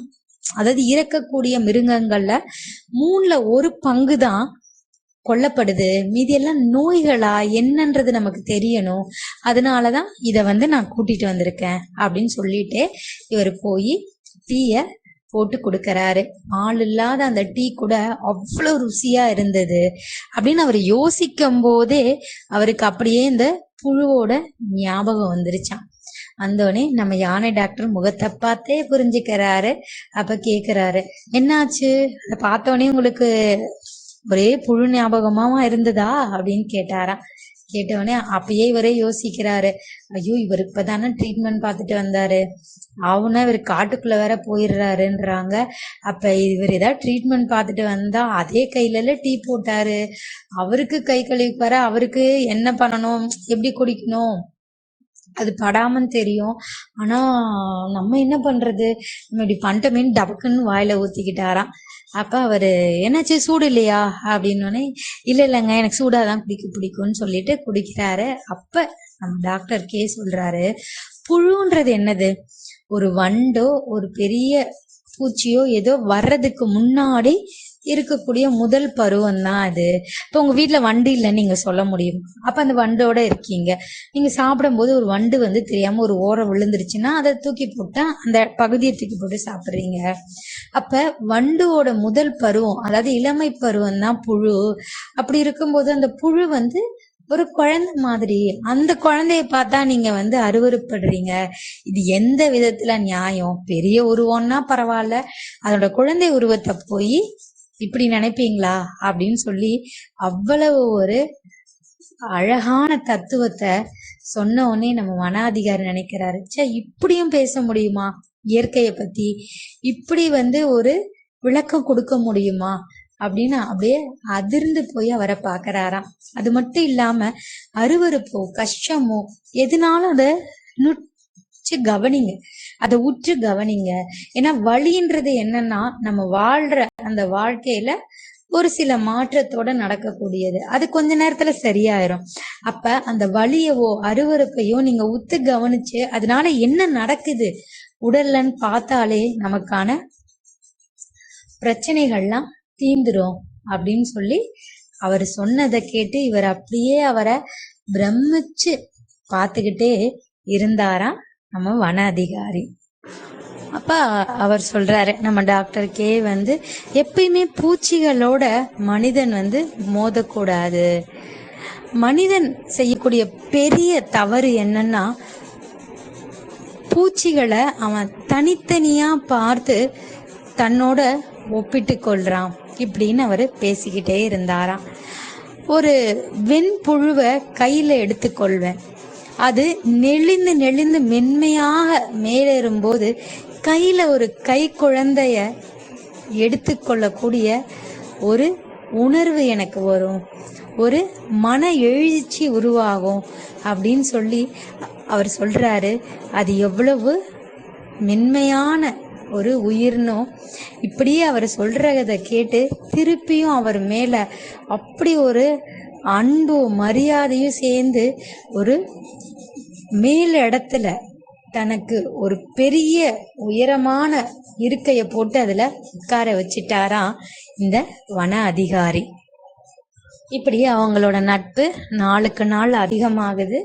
அதாவது இறக்கக்கூடிய மிருகங்கள்ல 1/3 தான் கொல்லப்படுது, மீதி எல்லாம் நோய்களா என்னன்றது நமக்கு தெரியணும், அதனாலதான் இத வந்து நான் கூட்டிட்டு வந்திருக்கேன் அப்படின்னு சொல்லிட்டு இவர் போய் டீய போட்டு கொடுக்கறாரு. ஆள் இல்லாத அந்த டீ கூட அவ்வளவு ருசியா இருந்தது அப்படின்னு அவர் யோசிக்கும் போதே அவருக்கு அப்படியே இந்த புழுவோட ஞாபகம் வந்துருச்சான். வந்தோடனே நம்ம யானை டாக்டர் முகத்தை பார்த்தே புரிஞ்சுக்கிறாரு. அப்ப கேக்குறாரு, என்னாச்சு, அதை பார்த்தோடனே உங்களுக்கு ஒரே புழு ஞாபகமாவா இருந்ததா அப்படின்னு கேட்டாராம். கேட்டவுடனே அப்பயே இவரே யோசிக்கிறாரு, ஐயோ இவர் இப்பதானே ட்ரீட்மெண்ட் பார்த்துட்டு வந்தாரு, அவனா இவர் காட்டுக்குள்ள வேற போயிடுறாருன்றாங்க. அப்ப இவர் ஏதாவது ட்ரீட்மெண்ட் பார்த்துட்டு வந்தா அதே கையில டீ போட்டாரு, அவருக்கு கை கழுவிப்பாரு, அவருக்கு என்ன பண்ணணும் எப்படி குடிக்கணும் அது படாமன்னு தெரியும், ஆனா நம்ம என்ன பண்றது, நம்ம இப்படி பண்ணிட்டோமேன்னு டபக்குன்னு வாயில ஊத்திக்கிட்டாராம். அப்ப அவரு என்னாச்சு சூடு இல்லையா அப்படின்னோடனே, இல்ல இல்லைங்க எனக்கு சூடாதான் பிடிக்கும்னு சொல்லிட்டு குடிக்கிறாரு. அப்ப நம்ம டாக்டர் கே சொல்றாரு, புழுன்றது என்னது, ஒரு வண்டோ ஒரு பெரிய பூச்சியோ ஏதோ வர்றதுக்கு முன்னாடி இருக்கக்கூடிய முதல் பருவம் தான் அது. இப்ப உங்க வீட்டுல வண்டு இல்லைன்னு நீங்க சொல்ல முடியும், அப்ப அந்த வண்டோட இருக்கீங்க, நீங்க சாப்பிடும் போது ஒரு வண்டு வந்து தெரியாம ஒரு ஓரம் விழுந்துருச்சுன்னா அதை தூக்கி போட்டா அந்த பகுதியை தூக்கி போட்டு சாப்பிடுறீங்க. அப்ப வண்டுவோட முதல் பருவம் அதாவது இளமை பருவம் தான் புழு. அப்படி இருக்கும்போது அந்த புழு வந்து ஒரு குழந்தை மாதிரி, அந்த குழந்தைய பார்த்தா நீங்க வந்து அருவருப்படுறீங்க, இது எந்த விதத்துல நியாயம், பெரிய உருவம்னா பரவாயில்ல, அதோட குழந்தை உருவத்தை போய் இப்படி நினைப்பீங்களா அப்படின்னு சொல்லி அவ்வளவு ஒரு அழகான தத்துவத்தை சொன்ன உடனே நம்ம வன அதிகாரி நினைக்கிறாரு, சே இப்படியும் பேச முடியுமா, இயற்கைய பத்தி இப்படி வந்து ஒரு விளக்கம் கொடுக்க முடியுமா அப்படின்னு அப்படியே அதிர்ந்து போய் அவரை பாக்குறாராம். அது மட்டும் இல்லாம அருவருப்போ கஷ்டமோ எதுனாலும் அதை நுட்சி கவனிங்க, அதை உற்று கவனிங்க. ஏன்னா வழின்றது என்னன்னா நம்ம வாழ்ற அந்த வாழ்க்கையில ஒரு சில மாற்றத்தோட நடக்கக்கூடியது, அது கொஞ்ச நேரத்துல சரியாயிரும். அப்ப அந்த வலியவோ அருவருப்பையோ நீங்க உத்து கவனிச்சு அதனால என்ன நடக்குது உடல்லன்னு பார்த்தாலே நமக்கான பிரச்சனைகள்லாம் தீந்துரும் அப்படின்னு சொல்லி அவர் சொன்னதை கேட்டு இவர் அப்படியே அவரை பிரமிச்சு பார்த்துக்கிட்டே இருந்தாராம் நம்ம வன அதிகாரி. அப்ப அவர் சொல்றாரு, நம்ம டாக்டர் கே வந்து எப்பயுமே பூச்சிகளோட மனிதன் வந்து மோதக்கூடாது. மனிதன் செய்யக்கூடிய பெரிய தவறு என்னன்னா பூச்சிகளை அவன் தனித்தனியா பார்த்து தன்னோட ஒப்பிட்டு கொள்றான் இப்படின்னு அவரு பேசிக்கிட்டே இருந்தாராம். ஒரு வெண்புழுவை கையில எடுத்துக்கொள்வேன், அது நெளிந்து நெளிந்து மென்மையாக மேலேறும் போது கையில ஒரு கை குழந்தைய எடுத்துக்கொள்ளக்கூடிய ஒரு உணர்வு எனக்கு வரும், ஒரு மன எழுச்சி உருவாகும் அப்படின்னு சொல்லி அவர் சொல்றாரு. அது எவ்வளவு மென்மையான ஒரு உயிர்னோ இப்படியே அவர் சொல்றத கேட்டு திருப்பியும் அவர் மேல அப்படி ஒரு அன்பும் மரியாதையும் சேர்ந்து ஒரு மேல் இடத்துல தனக்கு ஒரு பெரிய உயரமான இருக்கைய போட்டு அதுல உட்கார வச்சிட்டாராம் இந்த வன அதிகாரி. இப்படி அவங்களோட நட்பு நாளுக்கு நாள் அதிகமாகுது.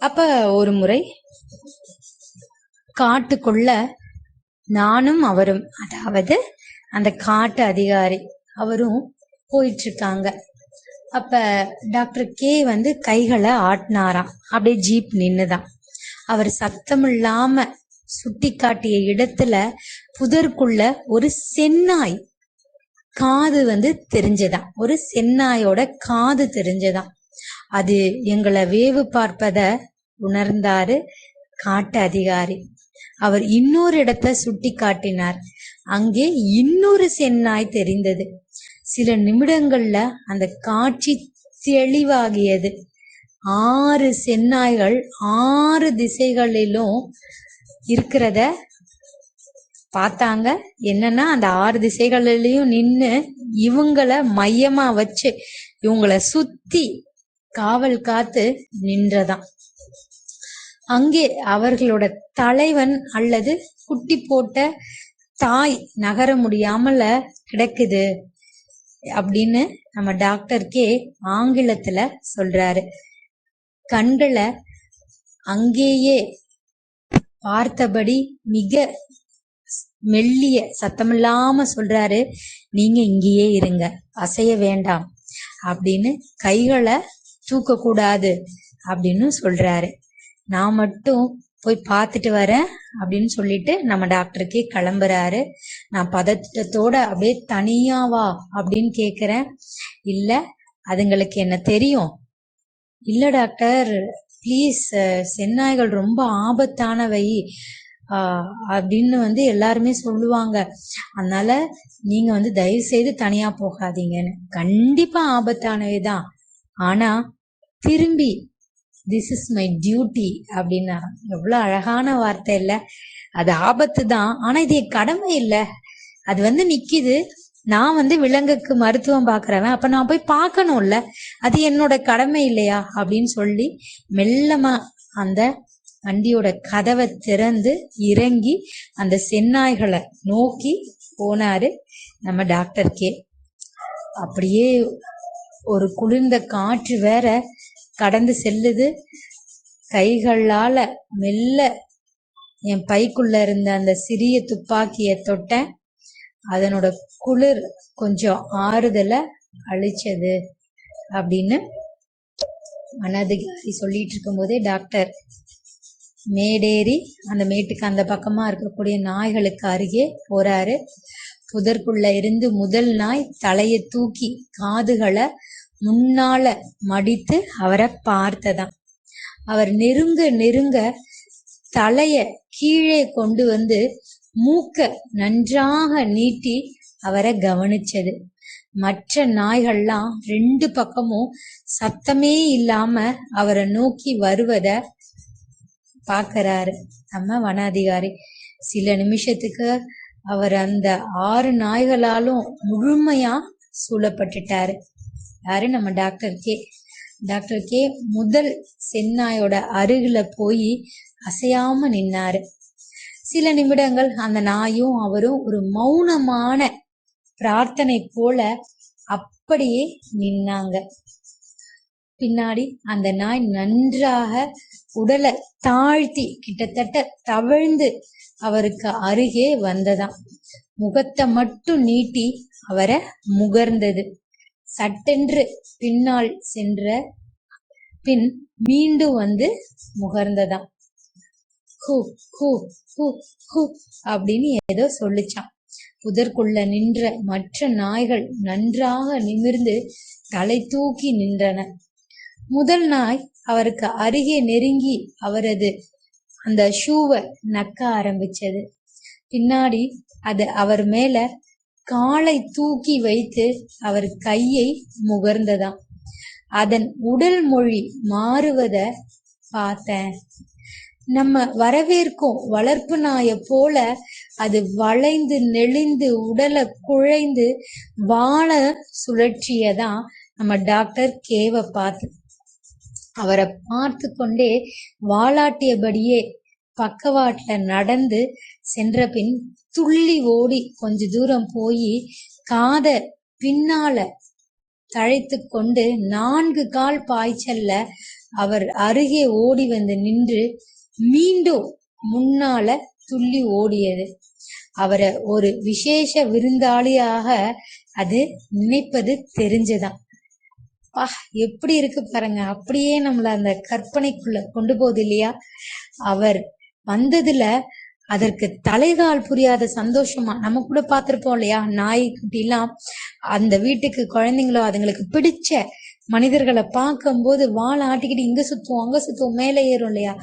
அப்ப ஒரு முறை காட்டுக்குள்ள நானும் அவரும், அதாவது அந்த காட்டு அதிகாரி அவரும் போயிட்டு இருக்காங்க. அப்ப டாக்டர் கே வந்து கைகளை ஆட்டினாராம், அப்படியே ஜீப் நின்னுதான். அவர் சத்தம் இல்லாம சுட்டி காட்டிய இடத்துல புதற்குள்ள ஒரு சென்னாய் காது வந்து தெரிஞ்சதான், ஒரு சென்னாயோட காது தெரிஞ்சதான். அது எங்களை வேவு பார்ப்பத உணர்ந்தாரு காட்டு அதிகாரி. அவர் இன்னொரு இடத்தை சுட்டி காட்டினார், அங்கே இன்னொரு சென்னாய் தெரிந்தது. சில நிமிடங்கள்ல அந்த காட்சி தெளிவாகியது. 6 செந்நாய்கள் 6 திசைகளிலும் இருக்கிறத பார்த்தாங்க. என்னன்னா அந்த 6 திசைகளிலையும் நின்னு இவங்கள மையமா வச்சு இவங்கள சுத்தி காவல் காத்து நின்றதாம். அங்கே அவர்களோட தலைவன் அல்லது குட்டி போட்ட தாய் நகர முடியாமல கிடக்குது அப்படின்னு நம்ம டாக்டர் ஆங்கிலத்துல சொல்றாரு. கண்களை அங்கேயே பார்த்தபடி மிக மெல்லிய சத்தமில்லாம சொல்றாரு, நீங்க இங்கேயே இருங்க, அசைய வேண்டாம் அப்படின்னு, கைகளை தூக்க கூடாது அப்படின்னு சொல்றாரு. நான் மட்டும் போய் பார்த்துட்டு வரேன் அப்படின்னு சொல்லிட்டு நம்ம டாக்டருக்கே கிளம்புறாரு. நான் பதட்டத்தோட அப்படியே தனியாவா அப்படின்னு கேக்குறேன். இல்ல அதுங்களுக்கு என்ன தெரியும். இல்ல டாக்டர் ப்ளீஸ், செந்நாய்கள் ரொம்ப ஆபத்தானவை அப்படின்னு எல்லாருமே சொல்லுவாங்க. அதனால நீங்க தயவு செய்து தனியா போகாதீங்கன்னு. கண்டிப்பா ஆபத்தானவைதான், ஆனா திரும்பி திஸ் இஸ் மை டியூட்டி அப்படின்னா எவ்வளவு அழகான வார்த்தை இல்ல. அது ஆபத்து தான், ஆனா இது என் கடமை இல்ல. அது நிக்குது, நான் விலங்குக்கு மருத்துவம் பாக்குறவன், அப்ப நான் போய் பார்க்கணும்ல, அது என்னோட கடமை இல்லையா அப்படின்னு சொல்லி மெல்லமா அந்த வண்டியோட கதவை திறந்து இறங்கி அந்த செந்நாய்களை நோக்கி போனாரு நம்ம டாக்டர் அப்படியே ஒரு குளிர்ந்த காற்று வேற கடந்து செல்லுது. கைகளால மெல்ல என் பைக்குள்ள இருந்த அந்த சிறிய துப்பாக்கிய தொட்டேன். அதனோட குளிர் கொஞ்சம் ஆறுதல அழிச்சது அப்படின்னு மனதிகாரி சொல்லிட்டு இருக்கும் போதே டாக்டர் மேடேறி அந்த மேட்டுக்கு அந்த பக்கமா இருக்கக்கூடிய நாய்களுக்கு அருகே போறாரு. புதற்குள்ள இருந்து முதல் நாய் தலைய தூக்கி காதுகளை முன்னால மடித்து அவரை பார்த்ததாம். அவர் நெருங்க நெருங்க தலைய கீழே கொண்டு மூக்க நன்றாக நீட்டி அவரை கவனிச்சது. மற்ற நாய்கள்லாம் 2 பக்கமும் சத்தமே இல்லாம அவரை நோக்கி வருவத பாக்குறாரு நம்ம வன அதிகாரி. சில நிமிஷத்துக்கு அவர் அந்த 6 நாய்களாலும் முழுமையா சூழப்பட்டுட்டாரு. யாரு? நம்ம டாக்டர் கே முதல் செந்நாயோட அருகில போய் அசையாம நின்னாரு. சில நிமிடங்கள் அந்த நாயும் அவரும் ஒரு மௌனமான பிரார்த்தனை போல அப்படியே நின்னாங்க. பின்னாடி அந்த நாய் நன்றாக உடலை தாழ்த்தி கிட்டத்தட்ட தவழ்ந்து அவருக்கு அருகே வந்ததாம். முகத்தை மட்டும் நீட்டி அவரை முகர்ந்தது. சட்டென்று பின்னால் சென்ற பின் மீண்டும் முகர்ந்ததாம். ஹூ ஹூ ஹூ ஹூ அப்படின்னு ஏதோ சொல்லிச்சான். புதற்குள்ள நின்ற மற்ற நாய்கள் நன்றாக நிமிர்ந்து தலை தூக்கி நின்றன. முதல் நாய் அவருக்கு அருகே நெருங்கி அவரது அந்த ஷூவை நக்க ஆரம்பிச்சது. பின்னாடி அது அவர் மேல காலை தூக்கி வைத்து அவர் கையை முகர்ந்ததாம். அதன் உடல் மொழி மாறுவத பார்த்தேன். நம்ம வரவேற்கும் வளர்ப்பு நாயை போல அது வளைந்து நெளிந்து உடலை குழைந்து வாழ சுழற்றியதான் நம்ம டாக்டர் கேவை பார்த்து. அவரை பார்த்து கொண்டே வாலாட்டியபடியே பக்கவாட்டுல நடந்து சென்ற பின் துள்ளி ஓடி கொஞ்ச தூரம் போய் காத பின்னால தழைத்து கொண்டு 4 கால் பாய்ச்சல்ல அவர் அருகே ஓடி நின்று மீண்டும் முன்னால துள்ளி ஓடியது. அவரை ஒரு விசேஷ விருந்தாளியாக அது நினைப்பது தெரிஞ்சுதான். எப்படி இருக்கு பாருங்க, அப்படியே நம்மள அந்த கற்பனைக்குள்ள கொண்டு போகுது இல்லையா. அவர் வந்ததுல அதற்கு தலைகால் புரியாத சந்தோஷமா நம்ம கூட பார்த்திருப்போம் இல்லையா. நாய்க்குட்டி எல்லாம் அந்த வீட்டுக்கு குழந்தைங்களோ அதுங்களுக்கு பிடிச்ச மனிதர்களை பார்க்கும்போது வாழை ஆட்டிக்கிட்டு இங்க சுத்துவோம் அங்க சுத்துவோம் மேலே ஏறும் இல்லையா.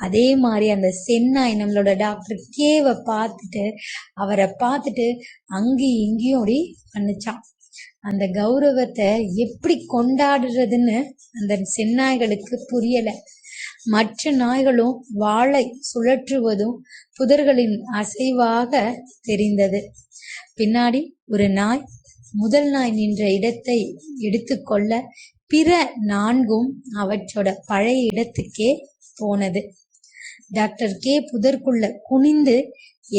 அதே மாதிரி அந்த செந்நாய் நம்மளோட டாக்டர் கேவை பார்த்துட்டு அவரை பார்த்துட்டு அங்கேயும் இங்கேயும் அப்படி பண்ணுச்சான். அந்த கௌரவத்தை எப்படி கொண்டாடுறதுன்னு அந்த செந்நாய்களுக்கு புரியல. மற்ற நாய்களும் வாளை சுழற்றுவதும் புதர்களின் அசைவாக தெரிந்தது. பின்னாடி ஒரு நாய் முதல் நாய் நின்ற இடத்தை எடுத்துக்கொள்ள பிற 4ம் அவற்றோட பழைய இடத்துக்கே போனது. டாக்டர் கே புதற்குள்ள குனிந்து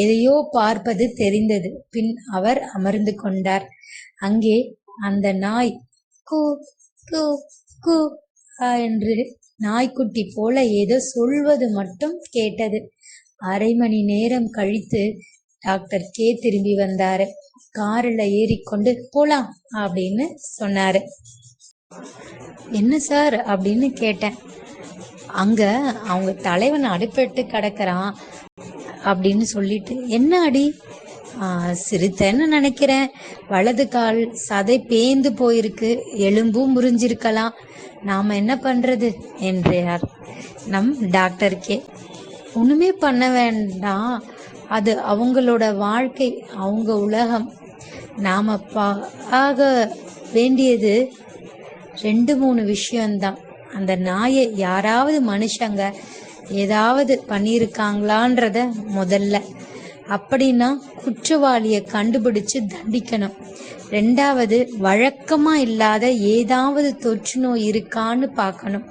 எதையோ பார்ப்பது தெரிந்தது. பின் அவர் அமர்ந்து கொண்டார். அங்கே அந்த நாய் கூ கூ கூ என்று நாய்க்குட்டி போல ஏதோ சொல்வது மட்டும் கேட்டது. அரை மணி நேரம் கழித்து டாக்டர் கே திரும்பி வந்தாரு. காரில் ஏறிக்கொண்டு போலாம் அப்படின்னு சொன்னாரு. என்ன சார் அப்படின்னு கேட்டேன். அங்க அவங்க தலைவன் அடிபட்டு கிடக்குறான் அப்படின்னு சொல்லிட்டு. என்ன அடி? சிறுத்தைன்னு நினைக்கிறேன். வலது கால் சதை பேந்து போயிருக்கு, எலும்பும் முறிஞ்சிருக்கலாம். நாம என்ன பண்றது என்றார் நம் டாக்டர் கே. ஒண்ணுமே பண்ண வேண்டாம், அது அவங்களோட வாழ்க்கை, அவங்க உலகம். நாம ஆக வேண்டியது 2-3 விஷயம்தான். அந்த நாயை யாராவது மனுஷங்க ஏதாவது பண்ணியிருக்காங்களான்றத முதல்ல, அப்படின்னா குற்றவாளியை கண்டுபிடிச்சு தண்டிக்கணும். 2வது, வழக்கமா இல்லாத ஏதாவது தொற்று நோய் இருக்கான்னு பார்க்கணும்.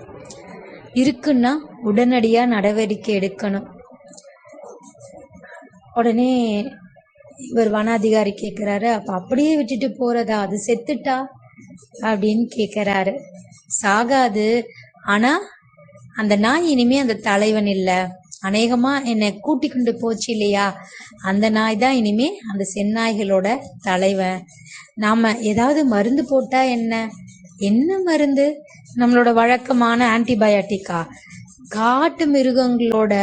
இருக்குன்னா உடனடியா நடவடிக்கை எடுக்கணும். உடனே இவர் வன அதிகாரி கேட்கிறாரு, அப்ப அப்படியே விட்டுட்டு போறதா? அது செத்துட்டா அப்படின்னு கேட்கிறாரு. சாகாது, ஆனா அந்த நாய் இனிமே அந்த தலைவன் இல்ல. அநேகமா என்னை கூட்டி கொண்டு போச்சு இல்லையா, அந்த நாய் தான் இனிமே அந்த செந்நாய்களோட தலைவன். நாம ஏதாவது மருந்து போட்டா என்ன? என்ன மருந்து? நம்மளோட வழக்கமான ஆன்டிபயாட்டிக்கா? காட்டு மிருகங்களோட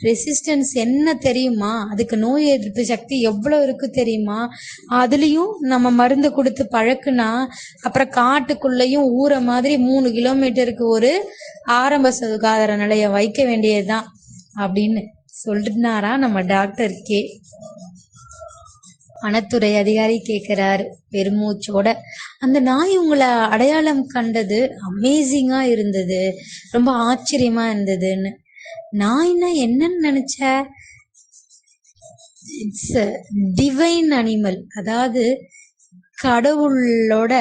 ரெசிஸ்டன்ஸ் என்ன தெரியுமா? அதுக்கு நோய் எதிர்ப்பு சக்தி எவ்வளவு இருக்கு தெரியுமா? அதுலயும் நம்ம மருந்து கொடுத்து பழக்குனா அப்புறம் காட்டுக்குள்ளேயும் ஊரை மாதிரி 3 கிலோமீட்டருக்கு ஒரு ஆரம்ப சுகாதார நிலையம் வைக்க வேண்டியதுதான் அப்படின்னு சொல்லினாரா நம்ம டாக்டர் கே. வனத்துறை அதிகாரி கேட்கிறாரு பெருமூச்சோட. அந்த நாய் உங்களை அடையாளம் கண்டது அமேசிங்கா இருந்தது, ரொம்ப ஆச்சரியமா இருந்ததுன்னு. நாய்னா என்னன்னு நினைச்ச? இட்ஸ் டிவைன் அனிமல், அதாவது கடவுளோட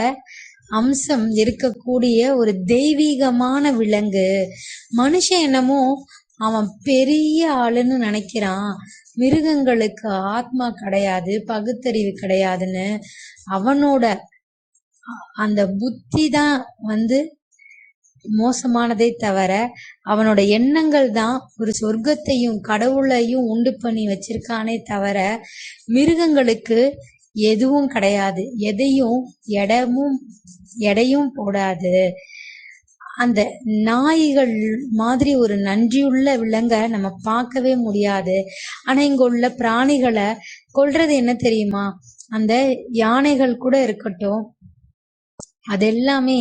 அம்சம் இருக்கக்கூடிய ஒரு தெய்வீகமான விலங்கு. மனுஷன் என்னமோ அவன் பெரிய ஆளுன்னு நினைக்கிறான். மிருகங்களுக்கு ஆத்மா கிடையாது, பகுத்தறிவு கிடையாதுன்னு. அவனோட அந்த புத்தி தான் மோசமானதை தவிர அவனோட எண்ணங்கள் தான் ஒரு சொர்க்கத்தையும் கடவுளையும் உண்டு பண்ணி வச்சிருக்கானே தவிர மிருகங்களுக்கு எதுவும் கிடையாது, எதையும் எடையும் போடாது. அந்த நாய்கள் மாதிரி ஒரு நன்றியுள்ள விலங்கை நம்ம பார்க்கவே முடியாது. ஆனா இங்க உள்ள பிராணிகளை கொல்றது என்ன தெரியுமா? அந்த யானைகள் கூட இருக்கட்டும், அதெல்லாமே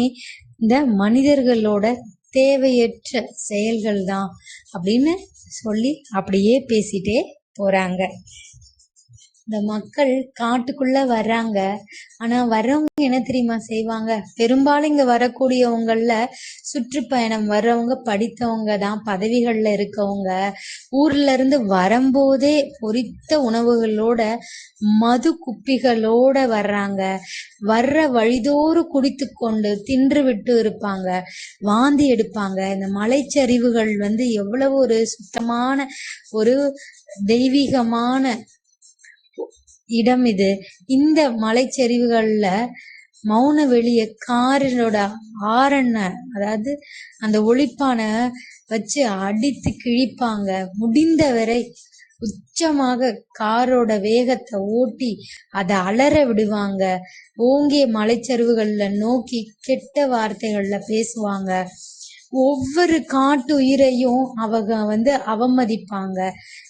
இந்த மனிதர்களோட தேவையற்ற செயல்கள் தான் அப்படின்னு சொல்லி அப்படியே பேசிட்டே போறாங்க. இந்த மக்கள் காட்டுக்குள்ள வர்றாங்க. ஆனா வர்றவங்க என்ன தெரியுமா செய்வாங்க? பெரும்பாலும் இங்க வரக்கூடியவங்கள சுற்றுப்பயணம் வர்றவங்க படித்தவங்க தான், பதவிகள்ல இருக்கவங்க. ஊர்ல இருந்து வரும்போதே பொரித்த உணவுகளோட மது குப்பிகளோட வர்றாங்க. வர்ற வழிதோறு குடித்து கொண்டு தின்று விட்டு இருப்பாங்க, வாந்தி எடுப்பாங்க. இந்த மலைச்சரிவுகள் எவ்வளவு ஒரு சுத்தமான ஒரு தெய்வீகமான இடம் இது. இந்த மலைச்சரிவுகள்ல மௌன வெளிய காரினோட ஆரண்ண, அதாவது அந்த ஒளிப்பான வச்சு அடித்து கிழிப்பாங்க. முடிந்தவரை உச்சமாக காரோட வேகத்தை ஓட்டி அதை அலற விடுவாங்க. ஓங்கிய மலைச்சரிவுகள்ல நோக்கி கெட்ட வார்த்தைகள்ல பேசுவாங்க. ஒவ்வொரு காட்டு உயிரையும் அவங்க அவமதிப்பாங்க.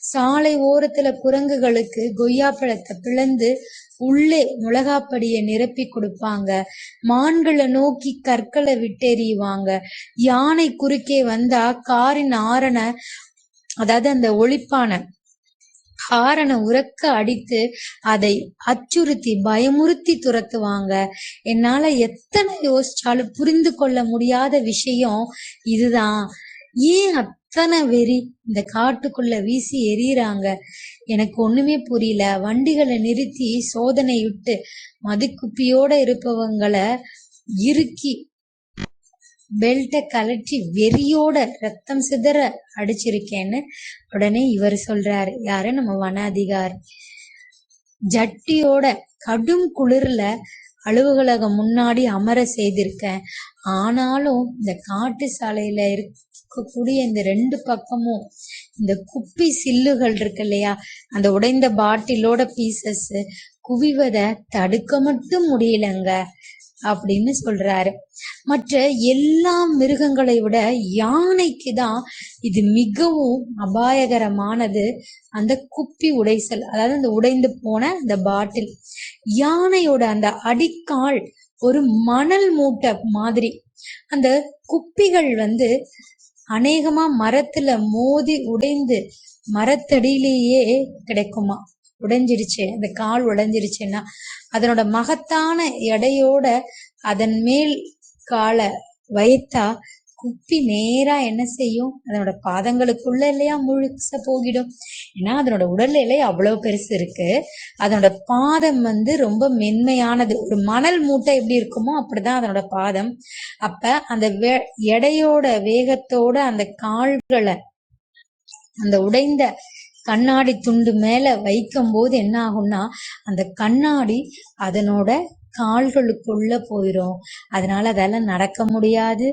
சாலை ஓரத்துல குரங்குகளுக்கு கொய்யாப்பழத்தை பிளந்து உள்ளே மிளகாப்படியை நிரப்பி கொடுப்பாங்க. மான்களை நோக்கி கற்களை விட்டெறிவாங்க. யானை குறுக்கே வந்தா காரின் ஆரண, அதாவது அந்த ஒளிப்பான ஹாரனை உரக்க அடித்து அதை அச்சுறுத்தி பயமுறுத்தி துரத்துவாங்க. என்னால எத்தனை யோசிச்சாலும் புரிந்து கொள்ள முடியாத விஷயம் இதுதான். ஏன் அத்தனை வெறி இந்த காட்டுக்குள்ள வீசி எறியறாங்க? எனக்கு ஒண்ணுமே புரியல. வண்டிகளை நிறுத்தி சோதனை விட்டு மதுக்குப்பியோட இருப்பவங்களை இறுக்கி பெல்ட்டை கலட்டி வெறியோட ரத்தம் சிதற அடிச்சிருக்கேன்னு உடனே இவர் சொல்றாரு. யாரு? நம்ம வன அதிகாரி. ஜட்டியோட கடும் குளிர்ல அலுவலகம் முன்னாடி அமர செய்திருக்கேன். ஆனாலும் இந்த காட்டு சாலையில இருக்கக்கூடிய இந்த 2 பக்கமும் இந்த குப்பி சில்லுகள் இருக்கு இல்லையா, அந்த உடைந்த பாட்டிலோட பீசஸ் குவிவதை தடுக்க மட்டும் முடியலங்க அப்படின்னு சொல்றாரு. மற்ற எல்லா மிருகங்களை விட யானைக்கு தான் இது மிகவும் அபாயகரமானது. அந்த குப்பி உடைசல், அதாவது அந்த உடைந்து போன அந்த பாட்டில். யானையோட அந்த அடிக்கால் ஒரு மணல் மூட்டை மாதிரி. அந்த குப்பிகள் அநேகமா மரத்துல மோதி உடைந்து மரத்தடியிலேயே கிடைக்குமா. உடைஞ்சிருச்சு, அந்த கால் உடைஞ்சிருச்சுன்னா அதனோட மகத்தான எடையோட அதன் மேல் காலை வைத்தா குப்பி நேரா என்ன செய்யும்? அதனோட பாதங்களுக்குள்ள இல்லையா முழுச போகிடும். ஏன்னா அதனோட உடல் எடை அவ்வளவு பெருசு இருக்கு. அதனோட பாதம் ரொம்ப மென்மையானது. ஒரு மணல் மூட்டை எப்படி இருக்குமோ அப்படிதான் அதனோட பாதம். அப்ப அந்த எடையோட வேகத்தோட அந்த கால்களை அந்த உடைந்த கண்ணாடி துண்டு மேல வைக்கும் போது என்ன ஆகும்னா அந்த கண்ணாடி அதனோட கால்களுக்குள்ள போயிடும். அதனால அதால நடக்க முடியாது.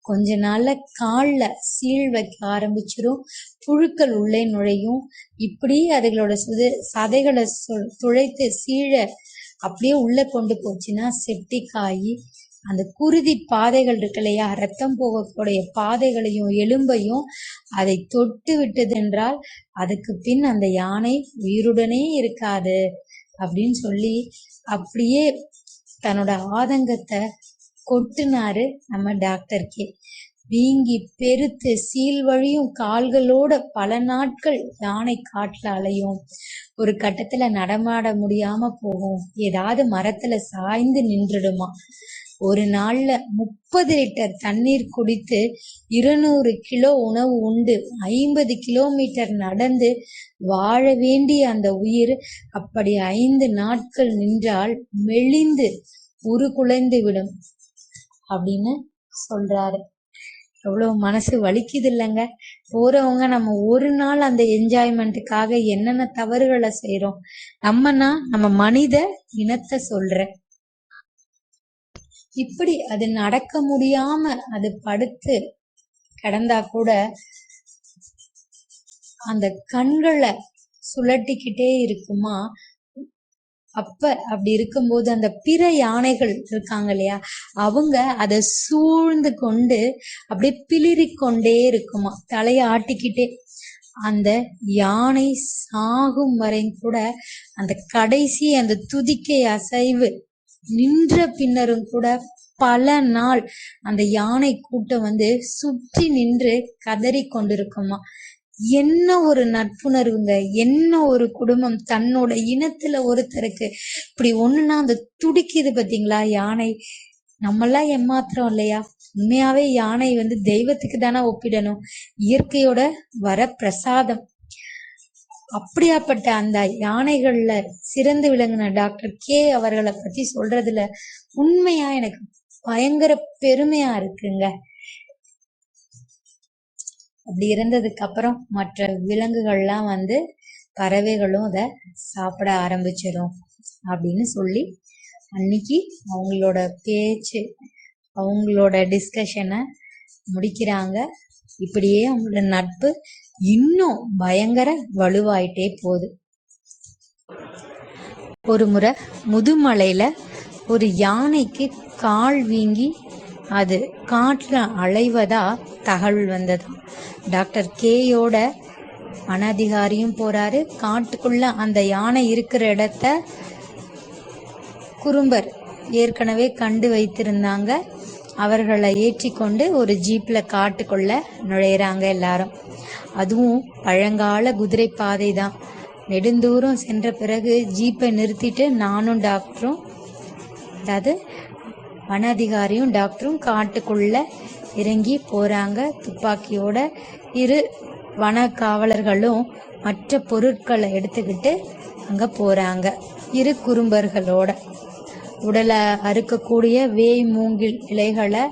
கொஞ்ச நாள்ல கால்ல சீழ் வைக்க ஆரம்பிச்சிரும். புழுக்கள் உள்ளே நுழையும். இப்படி அதுகளோட சதைகளை துளைத்து சீழ அப்படியே உள்ள கொண்டு போச்சுன்னா செப்டிக் ஆகி அந்த குருதி பாதைகள் இருக்கு இல்லையா, ரத்தம் போகக்கூடிய பாதைகளையும் எலும்பையும் அதை தொட்டு விட்டது என்றால் அதுக்கு பின் அந்த யானை உயிருடனே இருக்காது அப்படின்னு சொல்லி அப்படியே தன்னோட ஆதங்கத்தை கொட்டுனாரு நம்ம டாக்டர் கே. வீங்கி பெருத்து சீல் வழியும் கால்களோட பல நாட்கள் யானை காட்டுல அலையும். ஒரு கட்டத்துல நடமாட முடியாம போகும். ஏதாவது மரத்துல சாய்ந்து நின்றுடுமா. ஒரு நாள்ல 30 லிட்டர் தண்ணீர் குடித்து 200 கிலோ உணவு உண்டு 50 கிலோமீட்டர் நடந்து வாழ வேண்டிய அந்த உயிர் அப்படி 5 நாட்கள் நின்றால் மெலிந்து உருகுலைந்து விடும் அப்படின்னு சொல்றாரு. எவ்வளவு மனசு வலிக்குது இல்லைங்க. போறவங்க நம்ம ஒரு நாள் அந்த என்ஜாய்மெண்ட்டுக்காக என்னென்ன தவறுகளை செய்யறோம். நம்ம மனித இனத்தை சொல்றேன். இப்படி அது நடக்க முடியாம அது படுத்து கிடந்தா கூட அந்த கண்களை சுழட்டிக்கிட்டே இருக்குமா. அப்ப அப்படி இருக்கும்போது அந்த பிற யானைகள் இருக்காங்க இல்லையா, அவங்க அதை சூழ்ந்து கொண்டு அப்படியே பிளிரிக்கொண்டே இருக்குமா, தலையை ஆட்டிக்கிட்டே. அந்த யானை சாகும் வரை கூட அந்த கடைசி அந்த துதிக்கை அசைவு நின்ற பின்னரும் கூட பல நாள் அந்த யானை கூட்டம் சுற்றி நின்று கதறி கொண்டிருக்குமா. என்ன ஒரு நட்புணர்வுங்க, என்ன ஒரு குடும்பம். தன்னோட இனத்துல ஒருத்தருக்கு இப்படி ஒண்ணுன்னா அந்த துடிக்குது பாத்தீங்களா யானை. நம்மெல்லாம் ஏமாத்திரம் இல்லையா. உண்மையாவே யானை தெய்வத்துக்கு தானே ஒப்பிடணும். இயற்கையோட வர பிரசாதம். அப்படியாப்பட்ட அந்த யானைகள்ல சிறந்து விளங்கின டாக்டர் கே அவர்களை பத்தி சொல்றதுல உண்மையா எனக்கு பயங்கர பெருமையா இருக்குங்க. அப்படி இருந்ததுக்கு அப்புறம் மற்ற விலங்குகள்லாம் பறவைகளும் அதை சாப்பிட ஆரம்பிச்சிடும் அப்படின்னு சொல்லி அன்னைக்கு அவங்களோட பேச்சு, அவங்களோட டிஸ்கஷனை முடிக்கிறாங்க. இப்படியே அவங்களோட நட்பு இன்னும் பயங்கர வலுவாயிட்டே போகுது. ஒரு முறை முதுமலையில ஒரு யானைக்கு கால் வீங்கி அது காட்டுல அலைவதா தகவல் வந்தது. டாக்டர் கேயோட வனதிகாரியும் போறாரு. காட்டுக்குள்ள அந்த யானை இருக்கிற இடத்த குறும்பர் ஏற்கனவே கண்டு வைத்திருந்தாங்க. அவர்களை ஏற்றி கொண்டு ஒரு ஜீப்ல காட்டுக்குள்ள நுழையிறாங்க எல்லாரும். அதுவும் பழங்கால குதிரை பாதை தான். நெடுந்தூரம் சென்ற பிறகு ஜீப்பை நிறுத்திட்டு நானும் டாக்டரும், அதாவது வன அதிகாரியும் டாக்டரும் காட்டுக்குள்ள இறங்கி போறாங்க. துப்பாக்கியோட இரு வன காவலர்களும் மற்ற பொருட்களை எடுத்துக்கிட்டு அங்க போறாங்க. இரு குறும்பர்களோட உடலை அறுக்கக்கூடிய வேய் மூங்கில் இலைகளை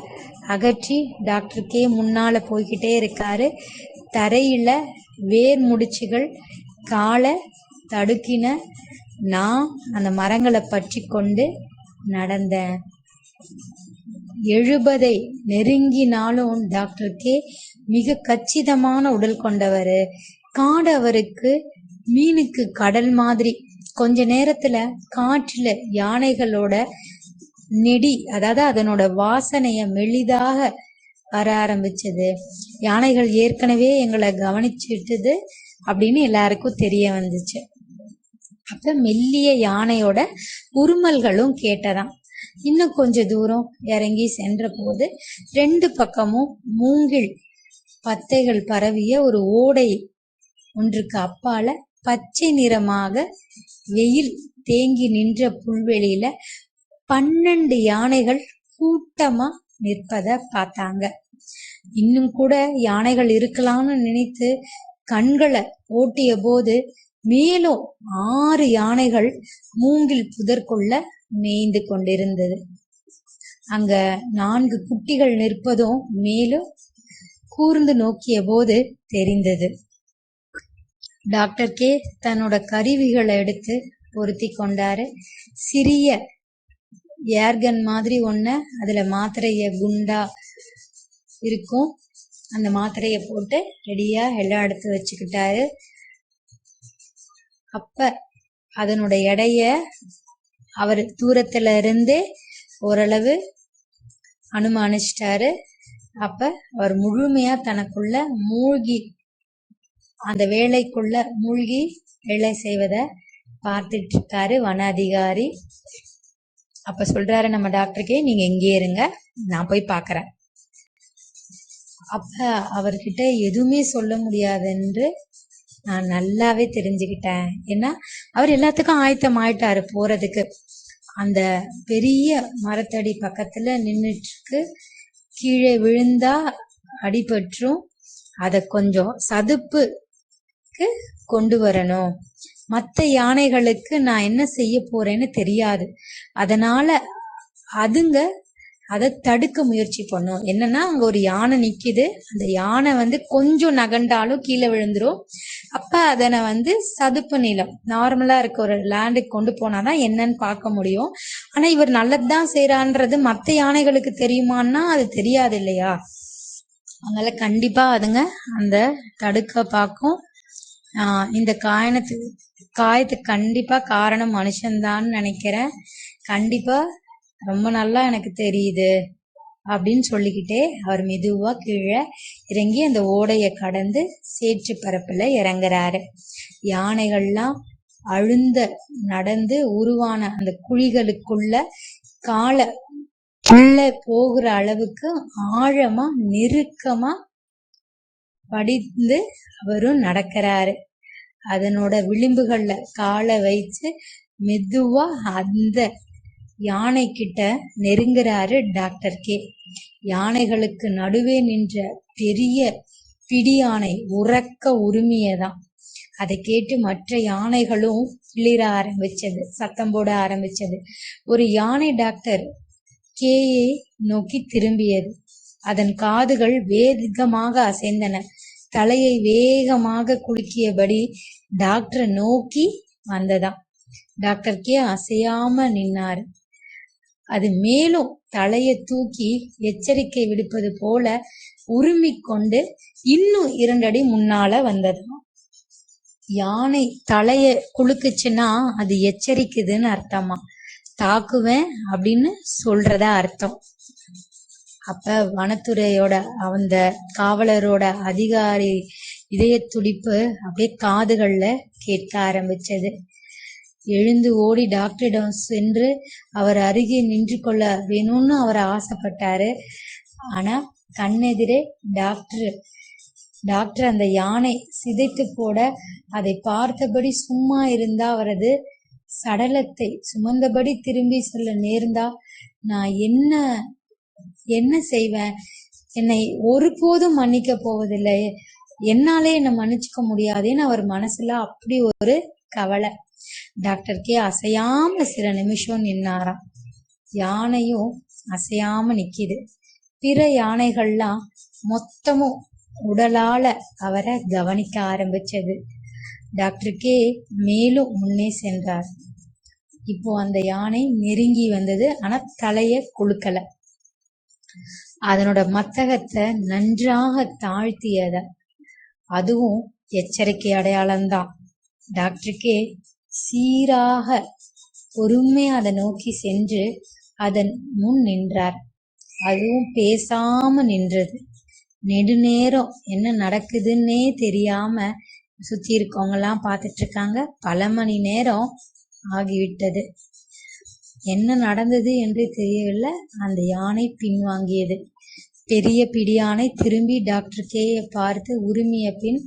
அகற்றி டாக்டர் கே முன்னால போய்கிட்டே இருக்காரு. தரையில வேர் முடிச்சுகள் காலை தடுக்கின. நான் அந்த மரங்களை பற்றி கொண்டு நடந்தேன். 70 நெருங்கினாலும் டாக்டர் கே மிக கச்சிதமான உடல் கொண்டவர். காடு அவருக்கு மீனுக்கு கடல் மாதிரி. கொஞ்ச நேரத்துல காற்றுல யானைகளோட நெடி, அதாவது அதனோட வாசனைய மெலிதாக வர ஆரம்பிச்சது. யானைகள் ஏற்கனவே எங்களை கவனிச்சுட்டுது அப்படின்னு எல்லாருக்கும் தெரிய வந்துச்சு. அப்ப மெல்லிய யானையோட உருமல்களும் கேட்டதாம். இன்னும் கொஞ்ச தூரம் இறங்கி சென்ற போது 2 பக்கமும் மூங்கில் பத்தைகள் பரவிய ஒரு ஓடை ஒன்றுக்கு அப்பால பச்சை நிறமாக வெயில் தேங்கி நின்ற புல்வெளியில 12 யானைகள் கூட்டமா நிற்பத பார்த்தாங்க. இன்னும் கூட யானைகள் இருக்கலாம்னு நினைத்து கண்களை ஓட்டிய போது மேலும் 6 யானைகள் மூங்கில் புதற்குள்ள மேய்ந்து கொண்டிருந்தது. அங்க 4 குட்டிகள் நிற்பதும் மேலும் கூர்ந்து நோக்கிய போது தெரிந்தது. டாக்டர் கே தன்னோட கருவிகளை எடுத்து பொருத்தி கொண்டாரு. சிறிய ஏர்கன் மாதிரி ஒன்ன, அதுல மாத்திரைய குண்டா இருக்கும், அந்த மாத்திரைய போட்டு ரெடியா எல்லாம் எடுத்து வச்சுக்கிட்டாரு. அப்ப அதனோட எடைய அவர் தூரத்துல இருந்தே ஓரளவு அனுமானிச்சிட்டாரு. அப்ப அவர் முழுமையா தனக்குள்ள மூழ்கி அந்த வேலைக்குள்ள மூழ்கி வேலை செய்வத பார்த்துட்டு இருக்காரு வன அதிகாரி. அப்ப சொல்றாரு நம்ம டாக்டருக்கே, நீங்க இங்கே இருங்க, நான் போய் பாக்குறேன். அப்ப அவர்கிட்ட எதுவுமே சொல்ல முடியாதுன்னு நான் நல்லாவே தெரிஞ்சுக்கிட்டேன். ஏன்னா அவர் எல்லாத்துக்கும் ஆயத்தம் ஆயிட்டாரு போறதுக்கு. அந்த பெரிய மரத்தடி பக்கத்துல நின்றுட்டு இருக்கு. கீழே விழுந்தா அடிபற்றும், அத கொஞ்சம் சதுப்புக்கு கொண்டு வரணும். மற்ற யானைகளுக்கு நான் என்ன செய்ய போறேன்னு தெரியாது, அதனால அதுங்க அதை தடுக்க முயற்சி பண்ணும். என்னன்னா அங்க ஒரு யானை நிக்குது, அந்த யானை கொஞ்சம் நகண்டாலும் கீழே விழுந்துரும். அப்ப அதனை சதுப்பு நிலம், நார்மலா இருக்க ஒரு லேண்டுக்கு கொண்டு போனாதான் என்னன்னு பார்க்க முடியும். ஆனா இவர் நல்லதுதான் செய்யறான்றது மற்ற யானைகளுக்கு தெரியுமான்னா அது தெரியாது இல்லையா. அதனால கண்டிப்பா அதுங்க அந்த தடுக்க பார்க்கும். இந்த காயத்துக்கு கண்டிப்பா காரணம் மனுஷன்தான் நினைக்கிறேன். கண்டிப்பா ரொம்ப நல்லா எனக்கு தெரியுது அப்படின்னு சொல்லிக்கிட்டே அவர் மெதுவா கீழே இறங்கி அந்த ஓடைய கடந்து சேற்று பரப்புல இறங்குறாரு. யானைகள்லாம் அழுந்த நடந்து உருவான அந்த குழிகளுக்குள்ள காலை உள்ள போகிற அளவுக்கு ஆழமா நெருக்கமா படிந்து அவரும் நடக்கிறாரு. அதனோட விளிம்புகள்ல காலை வைத்து மெதுவா அந்த யானை கிட்ட நெருங்குறாரு டாக்டர் கே. யானைகளுக்கு நடுவே நின்ற பெரிய பிடி யானை உறக்க உரிமையதான். அதை கேட்டு மற்ற யானைகளும் கிளிர ஆரம்பிச்சது, சத்தம் போட ஆரம்பிச்சது. ஒரு யானை டாக்டர் கேயை நோக்கி திரும்பியது. அதன் காதுகள் வேகமாக அசைந்தன. தலையை வேகமாக குலுக்கியபடி டாக்டரை நோக்கி வந்ததாம். டாக்டர் கே அசையாம நின்னாரு. அது மேலும் தலையை தூக்கி எச்சரிக்கை விடுப்பது போல உருமிக்கொண்டு இன்னும் 2 அடி முன்னால வந்ததாம். யானை தலைய குலுக்குச்சுன்னா அது எச்சரிக்குதுன்னு அர்த்தமா, தாக்குவேன் அப்படின்னு சொல்றதா அர்த்தம். அப்ப வனத்துறையோட அந்த காவலரோட அதிகாரி இதய துடிப்பு அப்படியே காதுகள்ல கேட்க ஆரம்பிச்சது. எழுந்து ஓடி டாக்டரிடம் சென்று அவர் அருகே நின்று கொள்ள வேணும்னு அவர் ஆசைப்பட்டாரு. ஆனா கண்ணெதிரே டாக்டர் டாக்டர் அந்த யானை சிதைத்து போட அதை பார்த்தபடி சும்மா இருந்தா அவரது சடலத்தை சுமந்தபடி திரும்பி சொல்ல நேர்ந்தா நான் என்ன செய்வேன்? என்னை ஒருபோதும் மன்னிக்க போவதில்லை, என்னாலே என்னை மன்னிச்சுக்க முடியாதுன்னு அவர் மனசுல அப்படி ஒரு கவலை. டாக்டர் கே அசையாம சில நிமிஷம் நின்னாராம். யானையும் அசையாம நிக்கிது. பிற யானைகள்லாம் மொத்தமும் உடலால அவரை கவனிக்க ஆரம்பிச்சது. டாக்டர் கே மேலும் முன்னே சென்றார். இப்போ அந்த யானை நெருங்கி வந்தது. ஆனா தலைய குலுக்கல. அதனோட மத்தகத்தை நன்றாக தாழ்த்தியத. அதுவும் எச்சரிக்கை அடையாளம்தான். டாக்டர் கே சீராக பொறுமையா அதை நோக்கி சென்று அதன் முன் நின்றார். அதுவும் பேசாம நின்றது. நெடுநேரம் என்ன நடக்குதுன்னே தெரியாம சுத்தி இருக்கவங்க எல்லாம் பார்த்துட்டு இருக்காங்க. பல மணி நேரம் ஆகிவிட்டது. என்ன நடந்தது என்று தெரியவில்லை. அந்த யானை பின்வாங்கியது. பெரிய பிடியானை திரும்பி டாக்டர் கேயை பார்த்து உரிமைய பின்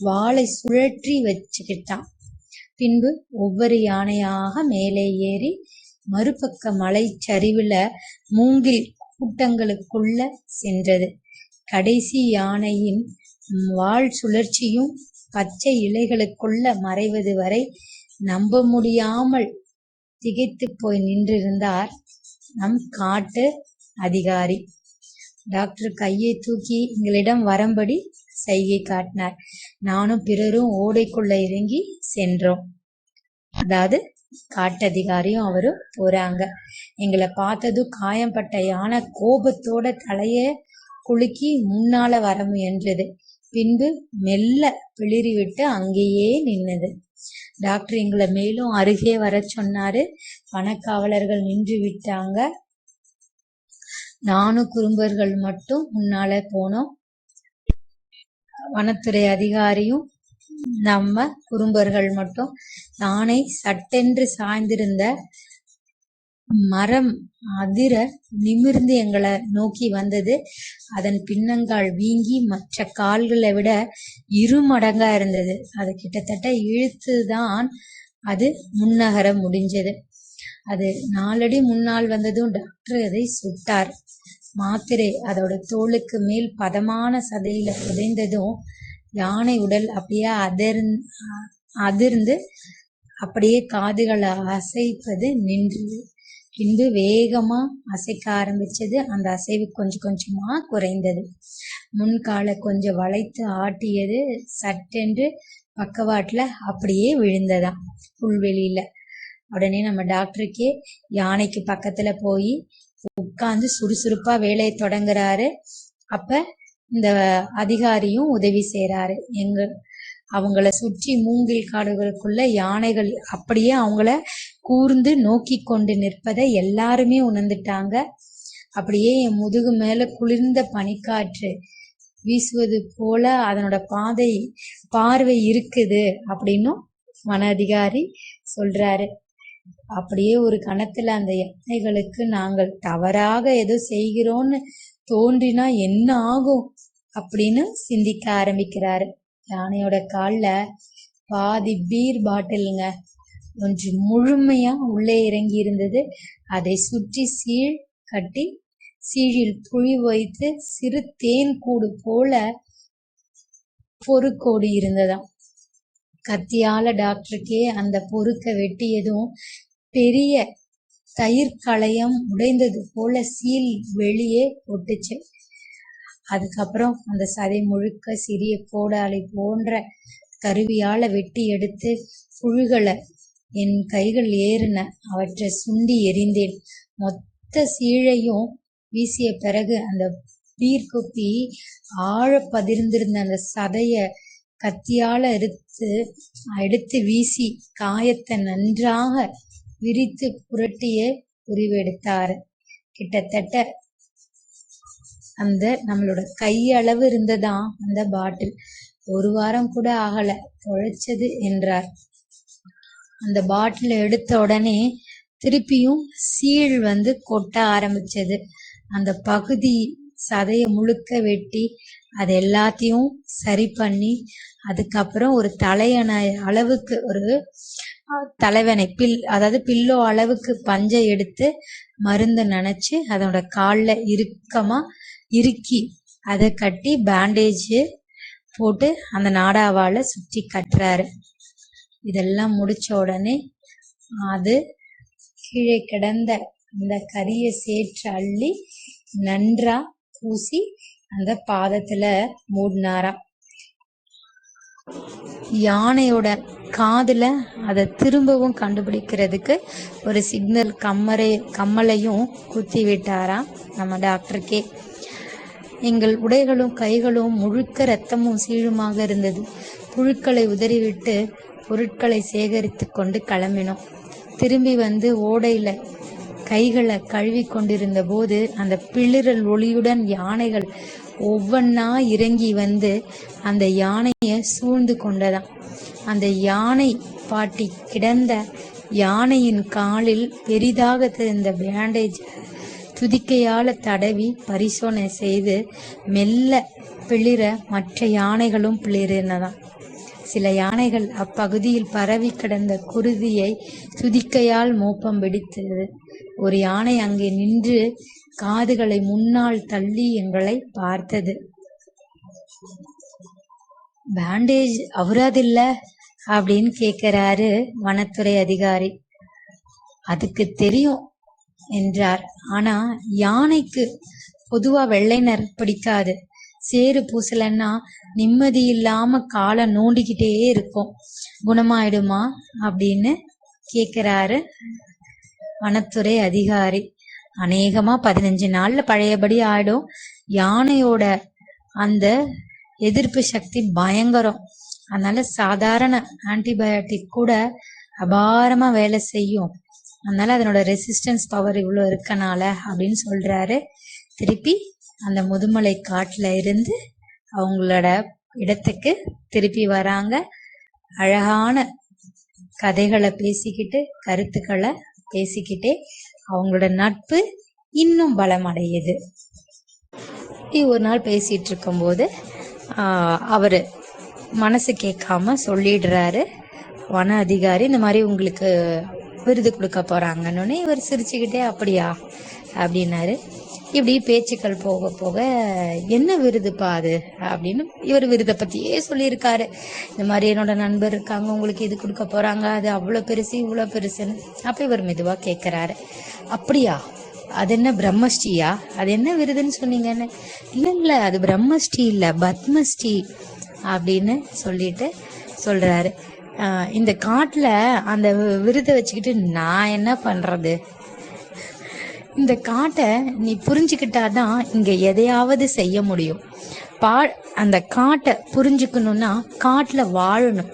வாளை சுழற்றி வச்சுக்கிட்டான். பின்பு ஒவ்வொரு யானையாக மேலே ஏறி மறுபக்க மலை சரிவுல மூங்கில் கூட்டங்களுக்குள்ள சென்றது. கடைசி யானையின் வாள் சுழற்சியும் பச்சை இலைகளுக்குள்ள மறைவது வரை நம்ப முடியாமல் திகைத்து போய் நின்றிருந்தார் நம் காட்டு அதிகாரி. டாக்டர் கையை தூக்கி எங்களிடம் வரும்படி சைகை காட்டினார். நானும் பிறரும் ஓடைக்குள்ள இறங்கி சென்றோம். அதாவது காட்டதிகாரியும் அவரும் போறாங்க. எங்களை பார்த்ததும் காயம்பட்ட யானை கோபத்தோட தலைய குலுக்கி முன்னால வர முயன்றது. பின்பு மெல்ல பிளிரி விட்டு அங்கேயே நின்னது. டாக்டர் எங்களை மேலும் அருகே வர சொன்னாரு. வனக்காவலர்கள் நின்று விட்டாங்க. நானும் குறும்பர்கள் மட்டும் முன்னால போனோம். வனத்துறை அதிகாரியும் நம்ம குறும்பர்கள் மட்டும். யானை சட்டென்று சாய்ந்திருந்த மரம் அதிர நிமிர்ந்து எங்களை நோக்கி வந்தது. அதன் பின்னங்கால் வீங்கி மற்ற கால்களை விட 2 மடங்கா இருந்தது. அது கிட்டத்தட்ட இழுத்துதான் அது முன்னகர முடிஞ்சது. அது 4 அடி முன்னால் வந்ததும் டாக்டர் அதை சுட்டார். மாத்திரை அதோட தோளுக்கு மேல் பதமான சதையில புதைந்ததும் யானை உடல் அப்படியே அதிர்ந்து அப்படியே காதுகளை அசைப்பது நின்றது. பின்பு வேகமா அசைக்க ஆரம்பிச்சது. அந்த அசைவு கொஞ்சம் கொஞ்சமா குறைந்தது. முன்காலை கொஞ்சம் வளைத்து ஆட்டியது. சட்டென்று பக்கவாட்டுல அப்படியே விழுந்ததாம் புல்வெளியில. உடனே நம்ம டாக்டருக்கே யானைக்கு பக்கத்துல போய் உட்கார்ந்து சுறுசுறுப்பா வேலையை தொடங்குறாரு. அப்ப இந்த அதிகாரியும் உதவி செய்யறாரு. அவங்கள சுற்றி மூங்கில் காடுகளுக்குள்ள யானைகள் அப்படியே அவங்கள கூர்ந்து நோக்கி கொண்டு நிற்பதை எல்லாருமே உணர்ந்துட்டாங்க. அப்படியே என் முதுகு மேல குளிர்ந்த பனிக்காற்று வீசுவது போல அதனோட பார்வை இருக்குது அப்படின்னும் வன அதிகாரி சொல்றாரு. அப்படியே ஒரு கணத்துல அந்த யானைகளுக்கு நாங்கள் தவறாக ஏதோ செய்கிறோம்னு தோன்றினா என்ன ஆகும் அப்படின்னு சிந்திக்க ஆரம்பிக்கிறாரு. யானையோட கால்ல பாதி பீர் பாட்டிலுங்க ஒன்று முழுமையா உள்ளே இறங்கி இருந்தது. அதை சுற்றி சீழ் கட்டி சீழில் புழி வைத்து சிறு தேன் கூடு போல பொறுக்கோடி இருந்ததாம். கத்தியால டாக்டருக்கே அந்த பொறுக்க வெட்டியதும் பெரிய தயிர் களையம் உடைந்தது போல சீல் வெளியே ஒட்டுச்சு. அதுக்கப்புறம் அந்த சதை முழுக்க சிறிய கோடாலி போன்ற கருவியால வெட்டி எடுத்து புழுகளை என் கைகள் ஏறின. அவற்றை சுண்டி எறிந்தேன். மொத்த சீழையும் வீசிய பிறகு அந்த பீர்கொப்பி ஆழ பதிர்ந்திருந்த அந்த சதைய கத்தியால எடுத்து வீசி காயத்தை நன்றாக விரித்து புரட்டிய உருவெடுத்தாரு. கிட்டத்தட்ட அந்த நம்மளோட கையளவு இருந்ததாம் அந்த பாட்டில். 1 வாரம் கூட ஆகல தொலைச்சது என்றார். அந்த பாட்டில் எடுத்த உடனே திருப்பியும் சீழ் கொட்ட ஆரம்பிச்சது. அந்த பகுதி சதைய முழுக்க வெட்டி அது எல்லாத்தையும் சரி பண்ணி அதுக்கப்புறம் ஒரு தலையணை அளவுக்கு ஒரு தலைவனை அதாவது பில்லோ அளவுக்கு பஞ்சை எடுத்து மருந்தை நனைச்சு அதோட காலில் இறுக்கமா இறுக்கி அதை கட்டி பேண்டேஜ் போட்டு அந்த நாடாவால சுற்றி கட்டுறாரு. இதெல்லாம் முடிச்ச உடனே அது கீழே கிடந்த அந்த கரிய சேற்று அள்ளி நன்றா பூசி அந்த பாதத்துல மூடினாராம். யானையோட காதுல அதை திரும்பவும் கண்டுபிடிக்கிறதுக்கு ஒரு சிக்னல் கம்மலையும் குத்தி விட்டாராம் நம்ம டாக்டருக்கே. எங்கள் உடைகளும் கைகளும் முழுக்க ரத்தமும் சீழுமாக இருந்தது. புழுக்களை உதறிவிட்டு பொருட்களை சேகரித்து கொண்டு கிளம்பினோம். திரும்பி வந்து ஓடையில கைகளை கழுவி கொண்டிருந்த போது அந்த பிளிரல் ஒளியுடன் யானைகள் ஒவ்வொன்னா இறங்கி வந்து அந்த யானைய சூழ்ந்து கொண்டதாம். அந்த யானை பாட்டி கிடந்த யானையின் காலில் பெரிதாக தெரிந்த பேண்டேஜ் துதிக்கையால தடவி பரிசோதனை செய்து மெல்ல பிளிர மற்ற யானைகளும் பிளிரினதாம். சில யானைகள் அப்பகுதியில் பரவி கிடந்த குருதியை துதிக்கையால் மோப்பம் பிடித்தது. ஒரு யானை அங்கே நின்று காதுகளை முன்னால் தள்ளி எங்களை பார்த்தது. பேண்டேஜ் அவராதில்ல அப்படின்னு கேட்கிறாரு வனத்துறை அதிகாரி. அதுக்கு தெரியும் என்றார். ஆனா யானைக்கு பொதுவா வெள்ளை நிற பிடிக்காது. சேறு பூசலன்னா நிம்மதி இல்லாம காலை நோண்டிக்கிட்டே இருக்கும். குணமாயிடுமா அப்படின்னு கேட்கிறாரு வனத்துறை அதிகாரி. அநேகமா 15 நாள்ல பழையபடி ஆயிடும். யானையோட அந்த எதிர்ப்பு சக்தி பயங்கரம். அதனால சாதாரண ஆன்டிபயோட்டிக் கூட அபாரமா வேலை செய்யும். அதனால அதனோட ரெசிஸ்டன்ஸ் பவர் இவ்வளோ இருக்கனால அப்படின்னு சொல்றாரு. திருப்பி அந்த முதுமலை காட்டுல இருந்து அவங்களோட இடத்துக்கு திருப்பி வராங்க. அழகான கதைகளை பேசிக்கிட்டு கருத்துக்களை பேசிக்கிட்டே அவங்களோட நட்பு இன்னும் பலமடையுது. ஒரு நாள் பேசிட்டு இருக்கும் போது அவரு மனசு கேட்காம சொல்லிடுறாரு வன அதிகாரி, இந்த மாதிரி உங்களுக்கு விருது கொடுக்க போறாங்கன்னு. இவர் சிரிச்சுக்கிட்டே அப்படியா அப்படின்னாரு. இப்படி பேச்சுக்கள் போக போக என்ன விருதுப்பா அது அப்படின்னு இவர் விருதை பத்தியே சொல்லியிருக்காரு. இந்த மாதிரி என்னோட நண்பர் இருக்காங்க, உங்களுக்கு இது கொடுக்க போறாங்க, அது அவ்வளோ பெருசு இவ்வளோ பெருசுன்னு. அப்ப இவர் மெதுவா கேட்கிறாரு, அப்படியா, அது என்ன பிரம்மஸ்ரீயா, அது என்ன விருதுன்னு சொன்னீங்கன்னு. இல்லை அது பிரம்மஸ்ரீ இல்லை பத்மஸ்ரீ அப்படின்னு சொல்லிட்டு சொல்றாரு. இந்த காட்டுல அந்த விருதை வச்சுக்கிட்டு நான் என்ன பண்றது? இந்த காட்டை நீ புரிஞ்சுக்கிட்டாதான் இங்க எதையாவது செய்ய முடியும். அந்த காட்டை புரிஞ்சுக்கணும்னா காட்டுல வாழணும்.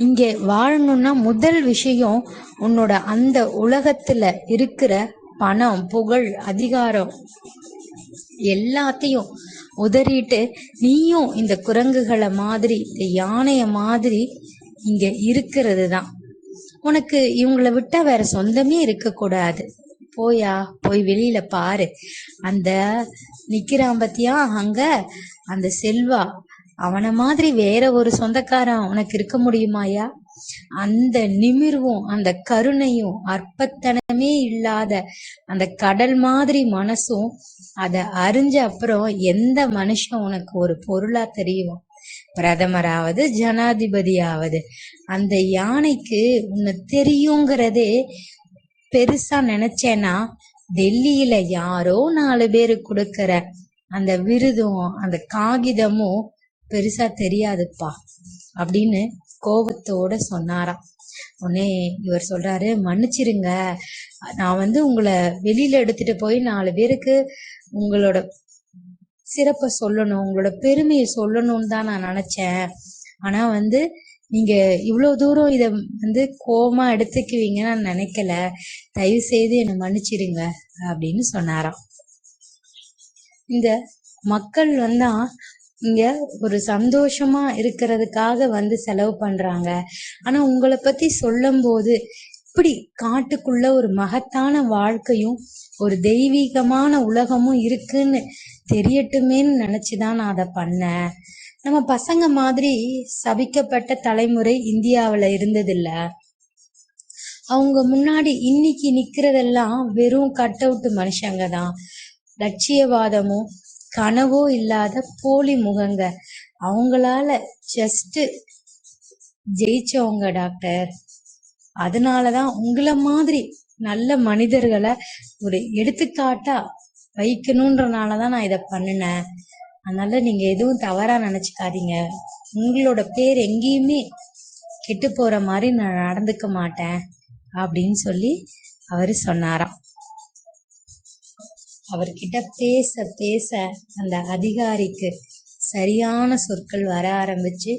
இங்க வாழணும்னா முதல் விஷயம் உன்னோட அந்த உலகத்துல இருக்கிற பணம், புகழ், அதிகாரம் எல்லாத்தையும் உதறிட்டு நீயும் இந்த குரங்குகளை மாதிரி இந்த யானைய மாதிரி இங்க இருக்கிறது தான். உனக்கு இவங்களை விட்டா வேற சொந்தமே இருக்க கூடாது. போய் வெளியில பாரு. அந்த நிக்கிறான் பத்தியா அங்க அந்த செல்வா, அவனை மாதிரி வேற ஒரு சொந்தக்காரன் உனக்கு இருக்க முடியுமாயா? அந்த நிமிர்வும் அந்த கருணையும் அற்பத்தனமே இல்லாத அந்த கடல் மாதிரி மனசும் அத அறிஞ்ச அப்புறம் எந்த மனுஷன் உனக்கு ஒரு பொருளா தெரியும்? பிரதமராவது ஜனாதிபதியாவது. அந்த யானைக்கு உன்னை தெரியுங்கிறதே பெருசா நினைச்சேன்னா டெல்லியில யாரோ 4 பேரு கொடுக்கற அந்த விருதும் அந்த காகிதமும் பெருசா தெரியாதுப்பா அப்படின்னு கோபத்தோட சொன்னாராம். உடனே இவர் சொல்றாரு, மன்னிச்சிருங்க, நான் உங்களை வெளியில எடுத்துட்டு போய் 4 பேருக்கு உங்களோட சிறப்பை சொல்லணும், உங்களோட பெருமையை சொல்லணும்னு தான் நான் நினைச்சேன். ஆனா நீங்க இவ்வளவு தூரம் இத கோபமா எடுத்துக்குவீங்கன்னு நான் நினைக்கல. தயவு செய்து என்னை மன்னிச்சிருங்க அப்படின்னு சொன்னாராம். இந்த மக்கள் இங்க ஒரு சந்தோஷமா இருக்கிறதுக்காக செலவு பண்றாங்க. ஆனா உங்களை பத்தி சொல்லும் போது இப்படி காட்டுக்குள்ள ஒரு மகத்தான வாழ்க்கையும் ஒரு தெய்வீகமான உலகமும் இருக்குன்னு தெரியட்டுமேன்னு நினைச்சுதான் நான் அதை பண்ணேன். நம்ம பசங்க மாதிரி சபிக்கப்பட்ட தலைமுறை இந்தியாவுல இருந்ததில்ல. அவங்க முன்னாடி இன்னைக்கு நிக்கிறதெல்லாம் வெறும் கட் அவுட் மனுஷங்க தான். லட்சியவாதமோ கனவோ இல்லாத போலி முகங்க. அவங்களால ஜஸ்ட் ஜெயிச்சவங்க டாக்டர். அதனாலதான் உங்களை மாதிரி நல்ல மனிதர்களை ஒரு எடுத்துக்காட்டா வைக்கணும்ன்றனாலதான் நான் இதை பண்ணினேன். அதனால நீங்க எதுவும் தவறா நினைச்சுக்காதீங்க. உங்களோட பேர் எங்கேயுமே கெட்டு போற மாதிரி நான் நடந்துக்க மாட்டேன் அப்படின்னு சொல்லி அவரு சொன்னாராம். அவர்கிட்ட பேச பேச அந்த அதிகாரிக்கு சரியான சொற்கள் வர ஆரம்பிச்சு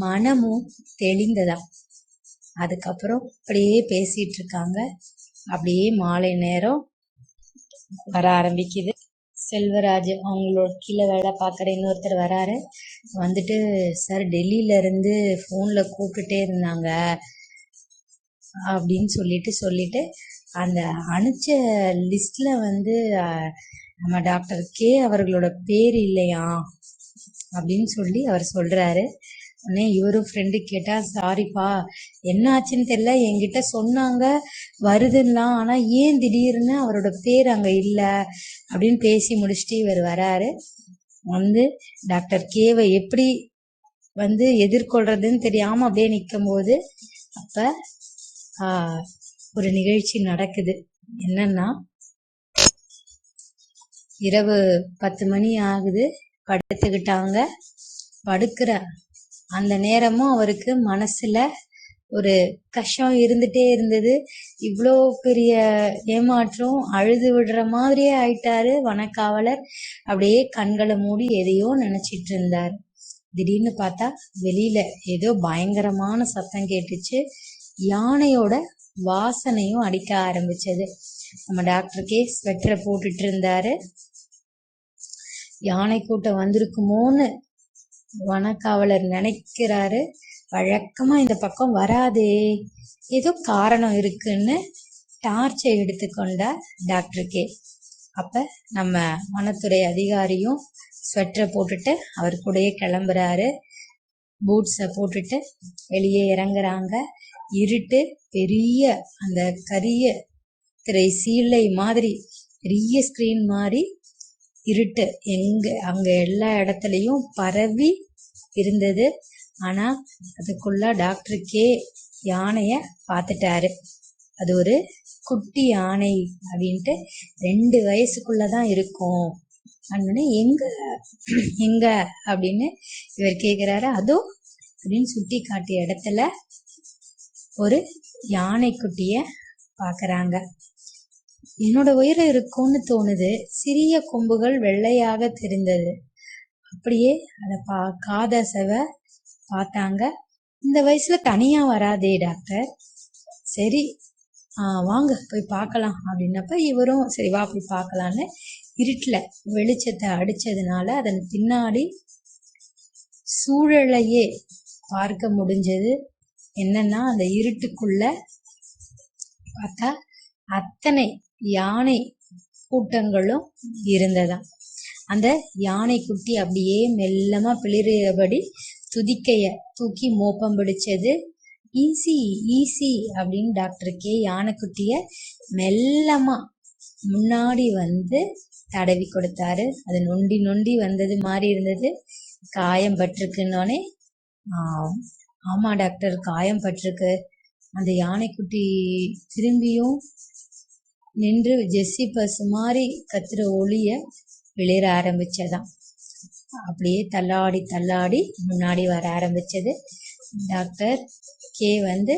மனமும் தெளிந்ததாம். அதுக்கப்புறம் அப்படியே பேசிட்டு இருக்காங்க. அப்படியே மாலை நேரம் வர ஆரம்பிக்குது. செல்வராஜ் அவங்களோட கீழே வேலை பார்க்குற இன்னொருத்தர் வராரு. வந்துட்டு, சார் டெல்லியில இருந்து ஃபோன்ல கூப்பிட்டுட்டே இருந்தாங்க அப்படின்னு சொல்லிட்டு அந்த அனுப்பிச்ச லிஸ்ட்ல வந்து நம்ம டாக்டர் கே அவர்களோட பேர் இல்லையா அப்படின்னு சொல்லி அவர் சொல்றாரு. உடனே இவரும் ஃப்ரெண்டு கேட்டா, சாரிப்பா என்ன ஆச்சுன்னு தெரியல, என்கிட்ட சொன்னாங்க வருதுன்னா, ஆனா ஏன் திடீர்னு அவரோட பேர் அங்க இல்ல அப்படின்னு பேசி முடிச்சுட்டு இவர் வராரு. வந்து டாக்டர் கேவை எப்படி வந்து எதிர்கொள்றதுன்னு தெரியாம அப்படியே நிற்கும் போது அப்ப ஒரு நிகழ்ச்சி நடக்குது. என்னன்னா, இரவு 10 மணி ஆகுது. படுத்துக்கிட்டாங்க. படுக்கிற அந்த நேரமும் அவருக்கு மனசுல ஒரு கஷ்டம் இருந்துட்டே இருந்தது. இவ்வளோ பெரிய ஏமாற்றம், அழுது விடுற மாதிரியே ஆயிட்டாரு வனக்காவலர். அப்படியே கண்களை மூடி எதையோ நினைச்சிட்டு இருந்தார். திடீர்னு பார்த்தா வெளியில ஏதோ பயங்கரமான சத்தம் கேட்டுச்சு. யானையோட வாசனையும் அடிக்க ஆரம்பிச்சது. நம்ம டாக்டருக்கே ஸ்வெட்டரை போட்டுட்டு இருந்தாரு. யானை கூட்டம் வந்திருக்குமோன்னு வனக்காவலர் நினைக்கிறாரு. வழக்கமா இந்த பக்கம் வராதே, ஏதோ காரணம் இருக்குன்னு டார்ச்சை எடுத்துக்கொண்டார் டாக்டர் கே. அப்ப நம்ம வனத்துறை அதிகாரியும் ஸ்வெட்டரை போட்டுட்டு அவர் கூடயே கிளம்புறாரு. பூட்ஸை போட்டுட்டு வெளியே இறங்குறாங்க. இருட்டு, பெரிய அந்த கரிய திரை சீலை மாதிரி பெரிய ஸ்கிரீன் மாதிரி இருட்டு அங்க எல்லா இடத்துலயும் பரவி இருந்தது. ஆனா அதுக்குள்ள டாக்டர் கே யானைய பார்த்துட்டாரு. அது ஒரு குட்டி யானை அப்படின்ட்டு 2 வயசுக்குள்ளதான் இருக்கும். அண்ணனே எங்க எங்க அப்படின்னு இவர் கேக்குறாரு. அதோ அப்படின்னு சுட்டி காட்டிய இடத்துல ஒரு யானை குட்டிய பாக்குறாங்க. என்னோட உயிரை இருக்கும்னு தோணுது. சிறிய கொம்புகள் வெள்ளையாக தெரிந்தது. அப்படியே அதை காதசவ பார்த்தாங்க. இந்த வயசுல தனியா வராதே டாக்டர், சரி வாங்க போய் பார்க்கலாம் அப்படின்னப்ப இவரும் சரி வா போய் பார்க்கலான்னு இருட்டுல வெளிச்சத்தை அடிச்சதுனால அதன் பின்னாடி சூழலையே பார்க்க முடிஞ்சது. என்னன்னா, அந்த இருட்டுக்குள்ள பார்த்தா அத்தனை யானை கூட்டங்களும் இருந்ததாம். அந்த யானை குட்டி அப்படியே மெல்லமா பிளிறியபடி துதிக்கைய தூக்கி மோப்பம் பிடிச்சது. ஈஸி ஈஸி அப்படின்னு டாக்டர் கே யானைக்குட்டிய மெல்லமா முன்னாடி வந்து தடவி கொடுத்தாரு. அது நொண்டி நொண்டி வந்தது மாதிரி இருந்தது. காயம் பட்டிருக்குன்னோடனே ஆமா டாக்டர் காயம் பட்டிருக்கு. அந்த யானைக்குட்டி திரும்பியும் நின்று ஜெஸ்ஸி பஸ் மாதிரி கத்துற ஒளிய விளையாட ஆரம்பிச்சதாம். அப்படியே தள்ளாடி தள்ளாடி முன்னாடி வர ஆரம்பிச்சது. டாக்டர் கே வந்து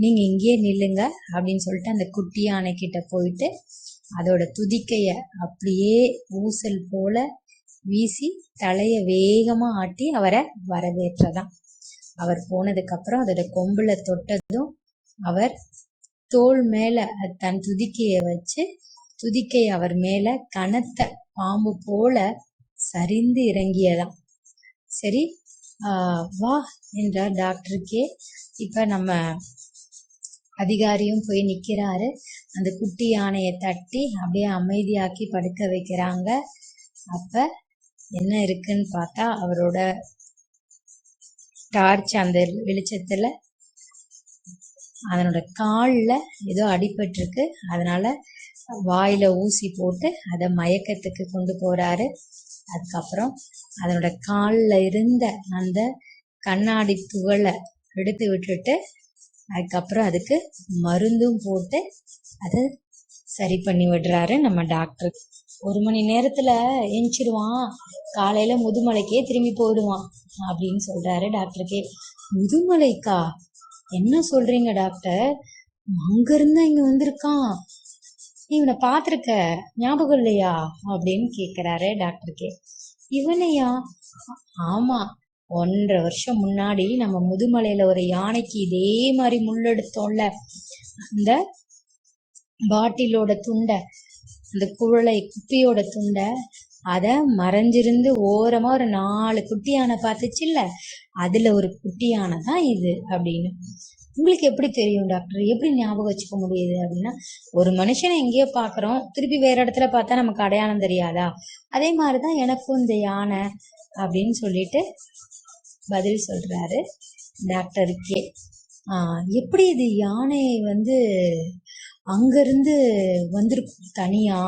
நீங்க இங்கேயே நில்லுங்க அப்படின்னு சொல்லிட்டு அந்த குட்டி யானை கிட்ட போயிட்டு அதோட துதிக்கைய அப்படியே ஊசல் போல வீசி தலைய வேகமா ஆட்டி அவரை வரவேற்றதாம். அவர் போனதுக்கு அப்புறம் அதோட கொம்புல தொட்டதும் அவர் தோள் மேல தன் துதிக்கைய வச்சு துதிக்கை அவர் மேல கனத்த பாம்பு போல சரிந்து இறங்கியதாம். சரி வா என்றார் டாக்டர் கே. இப்ப நம்ம அதிகாரியும் போய் நிக்கிறாரு. அந்த குட்டி யானையை தட்டி அப்படியே அமைதியாக்கி படுக்க வைக்கிறாங்க. அப்ப என்ன இருக்குன்னு பார்த்தா அவரோட டார்ச் அந்த வெளிச்சத்துல அதனோட கால்ல ஏதோ அடிபட்டிருக்கு. அதனால வாயில ஊசி போட்டு அதை மயக்கத்துக்கு கொண்டு போறாரு. அதுக்கப்புறம் அதனோட கால்ல இருந்த அந்த கண்ணாடி துகளை எடுத்து விட்டுட்டு அதுக்கப்புறம் அதுக்கு மருந்தும் போட்டு அதை சரி பண்ணி விடுறாரு நம்ம டாக்டர். 1 மணி நேரத்துல எஞ்சிருவான், காலையில முதுமலைக்கே திரும்பி போயிடுவான் அப்படின்னு சொல்றாரு டாக்டருக்கே. முதுமலைக்கா? என்ன சொல்றீங்க டாக்டர்? அங்க இருந்தா இங்க வந்திருக்கான், நீ இவனை பாத்திருக்க, ஞாபகம் இல்லையா அப்படின்னு கேக்குறாரு டாக்டருக்கே. இவனையா? ஆமா, 1.5 வருஷம் முன்னாடி நம்ம முதுமலையில ஒரு யானைக்கு இதே மாதிரி முள்ளெடுத்தோம்ல, அந்த பாட்டிலோட துண்டை, அந்த குப்பியோட துண்டை அத மறைஞ்சிருந்து ஓரமா ஒரு 4 குட்டி யானை பார்த்துச்சுல்ல, அதுல ஒரு குட்டி யானை தான் இது அப்படின்னு. உங்களுக்கு எப்படி தெரியும் டாக்டர்? எப்படி ஞாபகம் வச்சுக்க முடியுது அப்படின்னா, ஒரு மனுஷனை எங்கேயோ பாக்குறோம், திருப்பி வேற இடத்துல பார்த்தா நமக்கு அடையாளம் தெரியாதா? அதே மாதிரிதான் எனக்கும் இந்த யானை அப்படின்னு சொல்லிட்டு பதில் சொல்றாரு டாக்டருக்கே. எப்படி இது யானை அங்கிருந்து வந்திருக்கும் தனியா?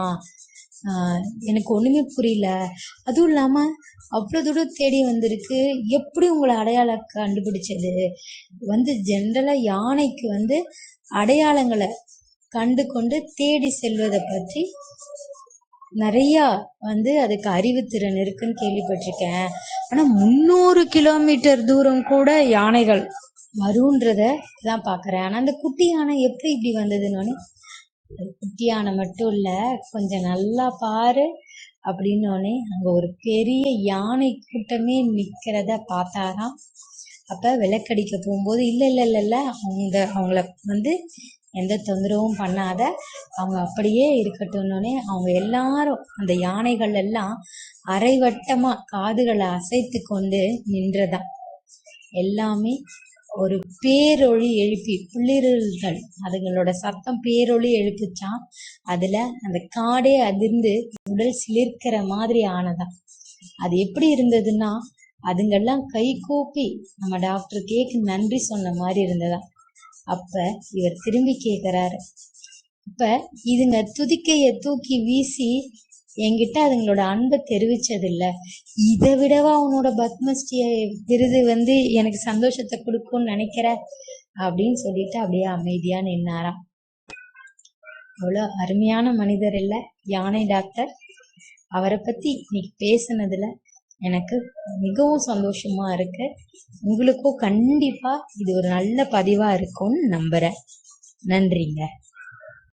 எனக்கு ஒண்ணுமே புரியல. அதுவும் இல்லாம அவ்வளவு தூரம் தேடி வந்திருக்கு, எப்படி உங்களை அடையாளம் கண்டுபிடிச்சது? ஜென்ரலா யானைக்கு அடையாளங்களை கண்டு கொண்டு தேடி செல்வதை பற்றி நிறைய அதுக்கு அறிவுத்திறன் இருக்குன்னு கேள்விப்பட்டிருக்கேன். ஆனா 300 கிலோமீட்டர் தூரம் கூட யானைகள் வரும்ன்றத தான் பாக்குறேன். ஆனா அந்த குட்டி யானை எப்படி இப்படி வந்ததுன்னு, குட்டி யானை மட்டும் இல்ல, கொஞ்சம் நல்லா பாரு அப்படின்னோடனே அங்க ஒரு பெரிய யானை கூட்டமே நிக்கிறத பார்த்தாராம். அப்ப விளக்கடிக்க போகும்போது இல்ல இல்ல இல்ல இல்ல அவங்கள எந்த தொந்தரவும் பண்ணாத, அவங்க அப்படியே இருக்கட்டும்னோடனே அவங்க எல்லாரும், அந்த யானைகள் எல்லாம் அரைவட்டமா காதுகளை அசைத்து கொண்டு நின்றதான். எல்லாமே ஒரு பேரொளி எழுப்பி, புள்ளிரல்கள் அதுங்களோட சத்தம் பேரொளி எழுப்புச்சான். அதுல அந்த காடே அதிர்ந்து உடல் சிலிர்க்கிற மாதிரி ஆனதான். அது எப்படி இருந்ததுன்னா, அதுங்கெல்லாம் கை கூப்பி நம்ம டாக்டர் கேக்கு நன்றி சொன்ன மாதிரி இருந்ததா. அப்ப இவர் திரும்பி கேக்குறாரு, இப்ப இதுங்க துதிக்கைய தூக்கி வீசி என்கிட்ட அதுங்களோட அன்பை தெரிவிச்சது இல்ல, இதை விடவா உன்னோட பத்மஸ்ரீ விருது எனக்கு சந்தோஷத்தை கொடுக்கும்னு நினைக்கிற அப்படின்னு சொல்லிட்டு அப்படியே அமைதியா நின்னாராம். அவ்வளோ அருமையான மனிதர் இல்ல யானை டாக்டர். அவரை பத்தி இன்னைக்கு பேசுனதுல எனக்கு மிகவும் சந்தோஷமா இருக்கு. உங்களுக்கும் கண்டிப்பா இது ஒரு நல்ல பதிவா இருக்கும்னு நம்புறேன். நன்றிங்க.